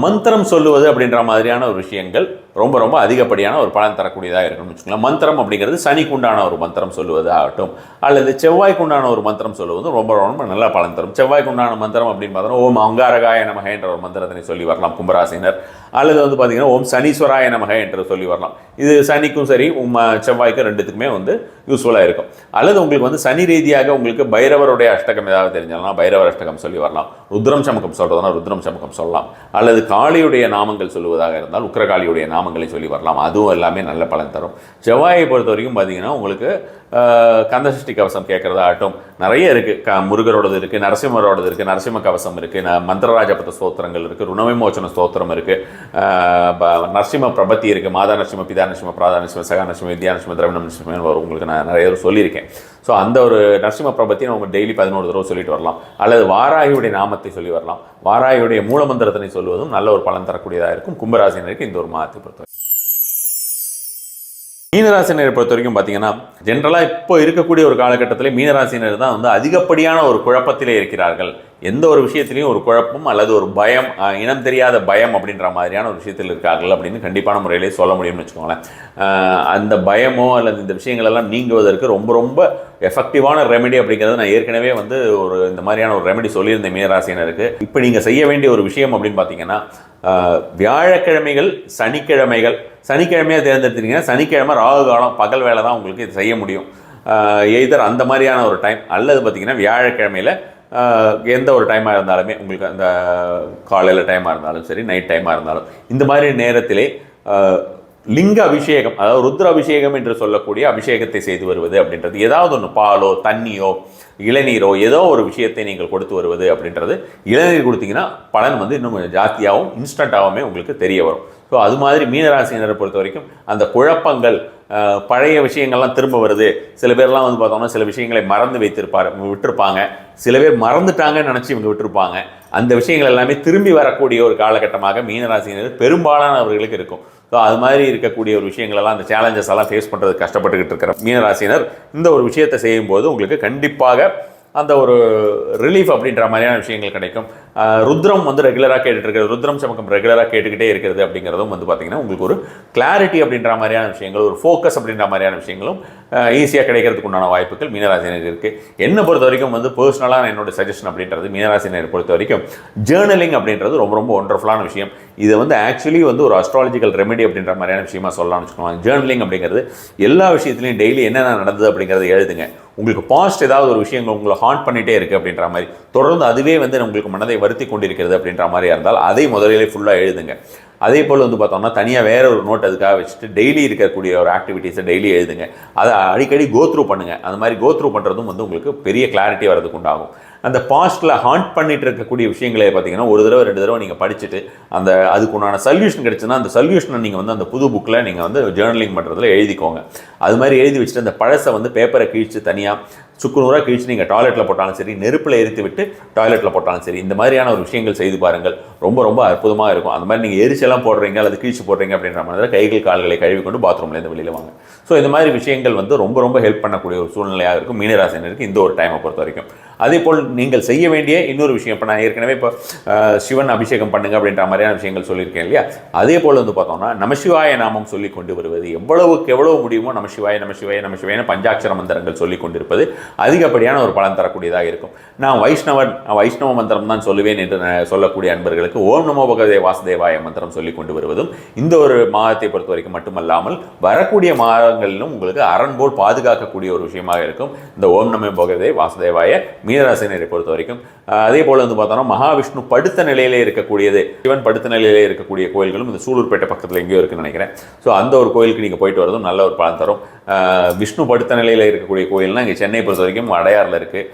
மந்திரம் சொல்லுவது அப்படின்ற மாதிரியான ஒரு விஷயங்கள் ரொம்ப ரொம்ப அதிகப்படியான ஒரு பலன் தரக்கூடியதாக இருக்கணும்னு வச்சுக்கலாம். மந்திரம் அப்படிங்கிறது சனிக்குண்டான ஒரு மந்திரம் சொல்லுவது ஆகட்டும், அல்லது செவ்வாய்க்குண்டான ஒரு மந்திரம் சொல்லுவதும் ரொம்ப ரொம்ப நல்ல பலன் தரும். செவ்வாய்க்குண்டான மந்திரம் அப்படின்னு பார்த்தோன்னா ஓம் அங்காரகாய நமக என்ற ஒரு மந்திரத்தினை சொல்லி வரலாம் கும்பராசினர். அல்லது வந்து பார்த்தீங்கன்னா ஓம் சனீஸ்வராய நமக என்று சொல்லி வரலாம். இது சனிக்கும் சரி செவ்வாய்க்கும் ரெண்டுத்துக்குமே வந்து யூஸ்ஃபுல்லாக இருக்கும். அல்லது உங்களுக்கு வந்து சனி ரீதியாக உங்களுக்கு பைரவருடைய அஷ்டகம் ஏதாவது தெரிஞ்சாலும் பைரவர் அஷ்டகம் சொல்லி வரலாம். ருத்ரம் சமக்கம் சொல்கிறதுனா ருத்ரம் சமக்கம் சொல்லலாம். அல்லது காளியுடைய நாமங்கள் சொல்லுவதாக இருந்தால் உக்கிரகாளியுடைய நாமங்களை சொல்லி வரலாம். அதுவும் எல்லாமே நல்ல பலன் தரும். செவ்வாயை பொறுத்த வரைக்கும் பார்த்தீங்கன்னா உங்களுக்கு கந்தசஷ்டி கவசம் கேட்குறதாகட்டும் நிறைய இருக்குது. முருகரோடது இருக்குது, நரசிம்மரோடது இருக்குது, நரசிம்ம கவசம் இருக்குது, மந்திரராஜபத ஸ்தோத்திரங்கள் இருக்குது, ருணவிமோச்சன ஸ்தோத்திரம் இருக்குது, நரசிம்ம பிரபத்தி இருக்குது, மாதா நரசிம்ம, பிதா நரசிம்ம, பிராதா நரசிம்ம, சகா நரசிம்ம, வித்யா நரசிம்ம, திரவிண நரசிம்ம வரும். உங்களுக்கு நான் நிறைய தடவை சொல்லியிருக்கேன். ஸோ அந்த ஒரு நரசிம்ம பிரபத்தி நம்ம டெய்லி 11 தடவை சொல்லிட்டு வரலாம். அல்லது வாராகியுடைய நாமத்தை சொல்லி வரலாம். வாராகியுடைய மூலமந்திரத்தினை சொல்வதும் நல்ல ஒரு பலன் தரக்கூடியதாக இருக்கும் கும்பராசினருக்கு இந்த ஒரு மாதத்தை பொறுத்தவரை. மீனராசினரை பொறுத்த வரைக்கும் பார்த்தீங்கன்னா ஜென்ரலாக இப்போ இருக்கக்கூடிய ஒரு காலகட்டத்தில் மீனராசினர் தான் வந்து அதிகப்படியான ஒரு குழப்பத்திலே இருக்கிறார்கள். எந்த ஒரு விஷயத்திலையும் ஒரு குழப்பம் அல்லது ஒரு பயம், இனம் தெரியாத பயம் அப்படின்ற மாதிரியான ஒரு விஷயத்தில் இருக்கார்கள் அப்படின்னு கண்டிப்பான முறையிலே சொல்ல முடியும்னு வச்சுக்கோங்களேன். அந்த பயமோ அல்லது இந்த விஷயங்கள் எல்லாம் நீங்குவதற்கு ரொம்ப ரொம்ப எஃபெக்டிவான ரெமெடி அப்படிங்கிறது நான் ஏற்கனவே வந்து ஒரு இந்த மாதிரியான ஒரு ரெமெடி சொல்லியிருந்தேன் மீனராசினருக்கு. இப்போ நீங்கள் செய்ய வேண்டிய ஒரு விஷயம் அப்படின்னு பார்த்தீங்கன்னா வியாழக்கிழமைகள், சனிக்கிழமையாக தேர்ந்தெடுத்தீங்கன்னா சனிக்கிழமை ராகு காலம் பகல் வேலை தான் உங்களுக்கு இது செய்ய முடியும். எய்தர் அந்த மாதிரியான ஒரு டைம் அல்லது பார்த்தீங்கன்னா வியாழக்கிழமையில் எந்த ஒரு டைமாக இருந்தாலுமே உங்களுக்கு அந்த காலையில் டைமாக இருந்தாலும் சரி, நைட் டைமாக இருந்தாலும் இந்த மாதிரி நேரத்திலே லிங்க அபிஷேகம், அதாவது ருத்ர அபிஷேகம் என்று சொல்லக்கூடிய அபிஷேகத்தை செய்து வருவது அப்படின்றது, ஏதாவது ஒன்று பாலோ தண்ணியோ இளநீரோ ஏதோ ஒரு விஷயத்தை நீங்கள் கொடுத்து வருவது அப்படின்றது, இளநீர் கொடுத்தீங்கன்னா பலன் வந்து இன்னும் கொஞ்சம் ஜாஸ்தியாகவும் இன்ஸ்டண்ட்டாகவுமே உங்களுக்கு தெரிய வரும். ஸோ அது மாதிரி மீனராசினரை பொறுத்த வரைக்கும் அந்த குழப்பங்கள், பழைய விஷயங்கள்லாம் திரும்ப வருது. சில பேர்லாம் வந்து பார்த்தோம்னா சில விஷயங்களை மறந்து விட்டுருப்பாங்க. சில பேர் மறந்துட்டாங்கன்னு நினச்சி இவங்க விட்டுருப்பாங்க. அந்த விஷயங்கள் எல்லாமே திரும்பி வரக்கூடிய ஒரு காலகட்டமாக மீனராசினர் பெரும்பாலானவர்களுக்கு இருக்கும். ஸோ அது மாதிரி இருக்கக்கூடிய ஒரு விஷயங்களெல்லாம், அந்த சேலஞ்சஸ் எல்லாம் ஃபேஸ் பண்ணுறது கஷ்டப்பட்டுக்கிட்டு இருக்கிற மீனராசினர் இந்த ஒரு விஷயத்தை செய்யும்போது உங்களுக்கு கண்டிப்பாக அந்த ஒரு ரிலீஃப் அப்படின்ற மாதிரியான விஷயங்கள் கிடைக்கும். ருத்ரம் வந்து ரெகுலராக கேட்டுட்டு ருத்ரம் சமக்கம் ரெகுலராக கேட்டுக்கிட்டே இருக்கிறது அப்படிங்கிறதும் வந்து பார்த்திங்கன்னா உங்களுக்கு ஒரு கிளாரிட்டி அப்படின்ற மாதிரியான விஷயங்கள், ஒரு ஃபோக்கஸ் அப்படின்ற மாதிரியான விஷயங்களும் ஈஸியாக கிடைக்கிறதுக்கு உண்டான வாய்ப்புகள் மீனராசினருக்கு இருக்குது. என்னை பொறுத்த வரைக்கும் வந்து பர்சனலாக என்னோட சஜஷன் அப்படின்றது மீனராசினரை பொறுத்த வரைக்கும் ஜேர்னலிங் அப்படின்றது ரொம்ப ரொம்ப ஒண்டர்ஃபுல்லான விஷயம். இது வந்து ஆக்சுவலி வந்து ஒரு அஸ்ட்ராலஜிக்கல் ரெமெடி அப்படின்ற மாதிரியான விஷயமா சொல்லலாம்னு வச்சுக்கோங்க. ஜேர்னலிங் அப்படிங்கிறது எல்லா விஷயத்துலையும் டெய்லி என்னென்ன நடந்தது அப்படிங்கிறத எழுதுங்க. உங்களுக்கு பாஸ்ட் ஏதாவது ஒரு விஷயங்கள் உங்களை ஹாண்ட் பண்ணிகிட்டே இருக்குது அப்படின்ற மாதிரி தொடர்ந்து அதுவே வந்து உங்களுக்கு மனதை வருத்தி கொண்டிருக்கிறது அப்படின்ற மாதிரியா இருந்தால் அதை முதலிலே ஃபுல்லாக எழுதுங்க. அதே போல் வந்து பார்த்தோம்னா தனியாக வேறு ஒரு நோட் அதுக்காக வச்சுட்டு டெய்லி இருக்கக்கூடிய ஒரு ஆக்டிவிட்டீஸை டெய்லி எழுதுங்க. அதை அடிக்கடி கோத்ரூ பண்ணுங்கள். அந்த மாதிரி கோத்ரூ பண்ணுறதும் வந்து உங்களுக்கு பெரிய கிளாரிட்டி வரதுக்கு உண்டாகும். அந்த பாஸ்ட்டில் ஹாண்ட் பண்ணிட்டு இருக்கக்கூடிய விஷயங்களை பார்த்தீங்கன்னா ஒரு தடவை 2 தடவை நீங்கள் படிச்சுட்டு அதுக்கு உண்டான சொல்யூஷன் கிடச்சுன்னா அந்த சொல்யூஷனை நீங்கள் வந்து அந்த புது புக்கில் நீங்கள் வந்து ஜேர்னலிங் பண்ணுறதுல எழுதிக்கோங்க. அது மாதிரி எழுதி வச்சுட்டு அந்த பழசை வந்து பேப்பரை கிழிச்சு தனியாக சுக்குநூறாக கிழிச்சு நீங்கள் டாய்லெட்டில் போட்டாலும் சரி, நெருப்பில் எரித்து விட்டு டாய்லெட்டில் போட்டாலும் சரி, இந்த மாதிரியான ஒரு விஷயங்கள் செய்து பாருங்கள். ரொம்ப ரொம்ப அற்புதமாக இருக்கும். அந்த மாதிரி நீங்கள் எரிச்செல்லாம் போடுறீங்க அல்லது கிழிச்சு போடுறீங்க அப்படின்ற மாதிரி கைகள் கால்களை கழுவி கொண்டு பாத்ரூம்லேருந்து வெளியில் வாங்க. ஸோ இந்த மாதிரி விஷயங்கள் வந்து ரொம்ப ரொம்ப ஹெல்ப் பண்ணக்கூடிய ஒரு சூழ்நிலையாக இருக்கும் மீனராசினருக்கு இந்த ஒரு டைமை பொறுத்த வரைக்கும். அதே போல் நீங்கள் செய்ய வேண்டிய இன்னொரு விஷயம், இப்போ நான் ஏற்கனவே இப்போ சிவன் அபிஷேகம் பண்ணுங்க அப்படின்ற மாதிரியான விஷயங்கள் சொல்லியிருக்கேன் இல்லையா, அதே போல் வந்து பார்த்தோம்னா நமசிவாய நாமம் சொல்லி கொண்டு வருவது, எவ்வளவுக்கு எவ்வளவு முடியுமோ நமசிவாய நமசிவாய நமசிவாய பஞ்சாட்சர மந்திரங்கள் சொல்லி கொண்டிருப்பது அதிகப்படியான ஒரு பலன் தரக்கூடியதாக இருக்கும். நான் வைஷ்ணவ மந்திரம் தான் சொல்லுவேன் என்று சொல்லக்கூடிய அன்பர்களுக்கு ஓம் நமோ பகவதே வாசுதேவாய மந்திரம் சொல்லி கொண்டு வருவதும் இந்த ஒரு மாதத்தை பொறுத்த வரைக்கும் மட்டுமல்லாமல் வரக்கூடிய மாதங்களிலும் உங்களுக்கு அரண் போல் பாதுகாக்கக்கூடிய ஒரு விஷயமாக இருக்கும் இந்த ஓம் நமோ பகவதே வாசுதேவாய மீனராசினரை பொறுத்த வரைக்கும். அதே போல் வந்து பார்த்தோம்னா மகாவிஷ்ணு படுத்த நிலையிலே இருக்கக்கூடியது, சிவன் படுத்த நிலையிலே இருக்கக்கூடிய கோயில்களும் இந்த சூலூர்பேட்டை பக்கத்தில் எங்கேயோ இருக்குன்னு நினைக்கிறேன். ஸோ அந்த ஒரு கோயிலுக்கு நீங்கள் போயிட்டு வரதும் நல்ல ஒரு பலன் தரும். விஷ்ணு படுத்த நிலையில் இருக்கக்கூடிய கோயில்னால் இங்கே சென்னை பொறுத்த வரைக்கும் அடையாறில் இருக்குது,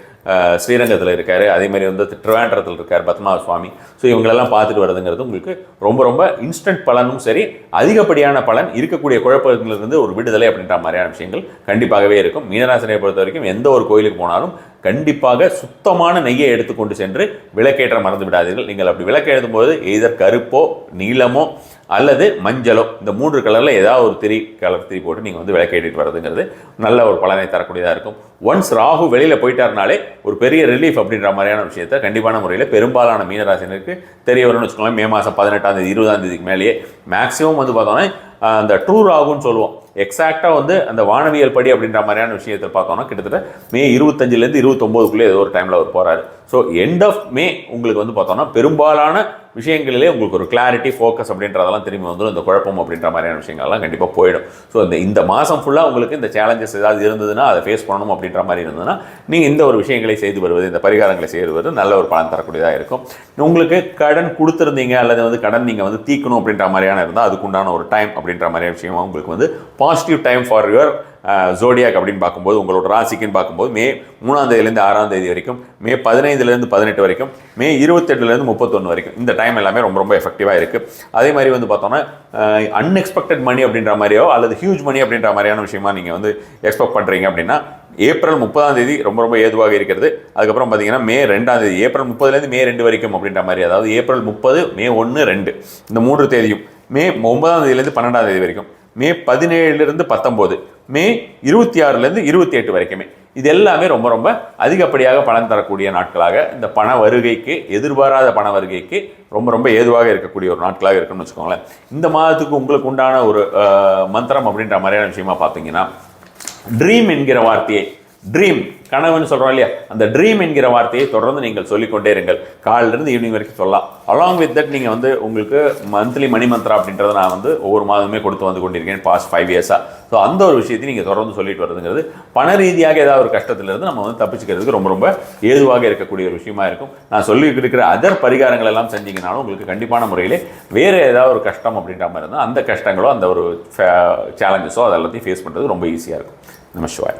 ஸ்ரீரங்கத்தில் இருக்கார், அதேமாதிரி வந்து திருவேண்டரத்தில் இருக்கார் பத்மநாப சுவாமி. ஸோ இவங்களெல்லாம் பார்த்துட்டு வருதுங்கிறது உங்களுக்கு ரொம்ப ரொம்ப இன்ஸ்டன்ட் பலனும் சரி, அதிகப்படியான பலன், இருக்கக்கூடிய குழப்பங்களிலிருந்து ஒரு விடுதலை அப்படின்ற மாதிரியான விஷயங்கள் கண்டிப்பாகவே இருக்கும். மீனராசினை பொறுத்த வரைக்கும் எந்த ஒரு கோயிலுக்கு போனாலும் கண்டிப்பாக சுத்தமான நெய்யை எடுத்துக்கொண்டு சென்று விளக்கேற்ற மறந்து விடாதீர்கள். நீங்கள் அப்படி விளக்கேற்றும் போது எதர் கருப்போ நீளமோ அல்லது மஞ்சளோ இந்த 3 கலரில் ஏதாவது ஒரு கலர் திரி போட்டு நீங்கள் வந்து விளக்கேற்றிட்டு வரதுங்கிறது நல்ல ஒரு பலனை தரக்கூடியதாக இருக்கும். ஒன்ஸ் ராகு வெளியில் போயிட்டாருனாலே ஒரு பெரிய ரிலீஃப் அப்படின்ற மாதிரியான விஷயத்தை கண்டிப்பான முறையில் பெரும்பாலான மீனராசினருக்கு தெரிய வரும்னு வச்சுக்கோங்களேன். மே மாதம் 18ஆம் தேதி 20ஆம் தேதிக்கு மேலேயே மேக்ஸிமம் வந்து பார்த்தோன்னா அந்த ட்ரூ ராகுன்னு சொல்லுவோம், எக்ஸாக்டாக வந்து அந்த வானவியல் படி அப்படின்ற மாதிரியான விஷயத்தை பார்த்தோம்னா கிட்டத்தட்ட மே 25லேருந்து 29க்குள்ளே ஏதோ ஒரு டைமில் அவர் போகிறாரு. ஸோ எண்ட் ஆஃப் மே உங்களுக்கு வந்து பார்த்தோம்னா பெரும்பாலான விஷயங்களிலே உங்களுக்கு ஒரு கிளாரிட்டி, ஃபோக்கஸ் அப்படின்றதெல்லாம் திரும்பி வந்துடும். இந்த குழப்பம் அப்படின்ற மாதிரியான விஷயங்கள்லாம் கண்டிப்பாக போயிடும். ஸோ இந்த மாதம் ஃபுல்லாக உங்களுக்கு இந்த சேலஞ்சஸ் ஏதாவது இருந்ததுன்னா அதை ஃபேஸ் பண்ணணும் அப்படின்ற மாதிரி இருந்ததுன்னா நீங்கள் இந்த ஒரு விஷயங்களை செய்து வருவது, இந்த பரிகாரங்களை செய்து வருவது நல்ல ஒரு பலன் தரக்கூடியதாக இருக்கும். உங்களுக்கு கடன் கொடுத்துருந்தீங்க அல்லது வந்து கடன் நீங்கள் வந்து தீக்கணும் அப்படின்ற மாதிரியான இருந்தால் அதுக்குண்டான ஒரு டைம் அப்படின்ற மாதிரியான விஷயமா உங்களுக்கு வந்து positive time for your zodiac அப்படின்னு பார்க்கும்போது, உங்களோட ராசிக்குன்னு பார்க்கும்போது மே 3ஆம் தேதியிலேருந்து 6ஆம் தேதி வரைக்கும், மே 15லேருந்து 18 வரைக்கும், மே 28லேருந்து 31 வரைக்கும் இந்த டைம் எல்லாமே ரொம்ப ரொம்ப எஃபெக்டிவாக இருக்குது. அதே மாதிரி வந்து பார்த்தோன்னா அன்எக்ஸ்பெக்டட் மணி அப்படின்ற மாதிரியோ அல்லது ஹியூஜ் மணி அப்படின்ற மாதிரியான விஷயமா நீங்கள் வந்து எக்ஸ்பெக்ட் பண்ணுறீங்க அப்படின்னா ஏப்ரல் 30ஆம் தேதி ரொம்ப ரொம்ப ஏதுவாக இருக்கிறது. அதுக்கப்புறம் பார்த்தீங்கன்னா மே 2ஆம் தேதி, ஏப்ரல் 30லேருந்து மே 2 வரைக்கும் அப்படின்ற மாதிரி, அதாவது ஏப்ரல் 30, மே 1, 2 இந்த 3 தேதியும், மே 9ஆம் தேதியிலேருந்து 12ஆம் தேதி வரைக்கும், மே 17லேருந்து 19, மே 26லேருந்து 28 வரைக்குமே இது எல்லாமே ரொம்ப ரொம்ப அதிகப்படியாக பலன் தரக்கூடிய நாட்களாக, இந்த பண வருகைக்கு, எதிர்பாராத பண வருகைக்கு ரொம்ப ரொம்ப ஏதுவாக இருக்கக்கூடிய ஒரு நாட்களாக இருக்குன்னு வச்சுக்கோங்களேன். இந்த மாதத்துக்கு உங்களுக்கு உண்டான ஒரு மந்திரம் அப்படின்ற மாதிரியான விஷயமா பார்த்தீங்கன்னா, ட்ரீம் என்கிற வார்த்தையை, ட்ரீம் கனவுன்னு சொல்கிறோம் இல்லையா, அந்த ட்ரீம் என்கிற வார்த்தையை தொடர்ந்து நீங்கள் சொல்லிக்கொண்டே இருங்கள். காலிலிருந்து ஈவினிங் வரைக்கும் சொல்லலாம். அலாங் வித் தட் நீங்கள் வந்து உங்களுக்கு மந்த்லி மணி மந்த்ரா அப்படின்றத நான் வந்து ஒவ்வொரு மாதமே கொடுத்து வந்து கொண்டிருக்கேன் பாஸ்ட் 5 இயர்ஸாக. ஸோ அந்த ஒரு விஷயத்தை நீங்கள் தொடர்ந்து சொல்லிட்டு வருதுங்கிறது பண ரீதியாக ஏதாவது ஒரு கஷ்டத்திலிருந்து நம்ம வந்து தப்பிச்சுக்கிறதுக்கு ரொம்ப ரொம்ப ஏதுவாக இருக்கக்கூடிய ஒரு விஷயமா இருக்கும். நான் சொல்லி இருக்கிற அதர் பரிகாரங்கள் எல்லாம் செஞ்சீங்கனாலும் உங்களுக்கு கண்டிப்பான முறையிலே வேறு ஏதாவது ஒரு கஷ்டம் அப்படின்ற மாதிரி இருந்தால் அந்த கஷ்டங்களோ அந்த ஒரு சேலஞ்சஸோ அதெல்லாத்தையும் ஃபேஸ் பண்ணுறது ரொம்ப ஈஸியாக இருக்கும். நமஸ்கார்.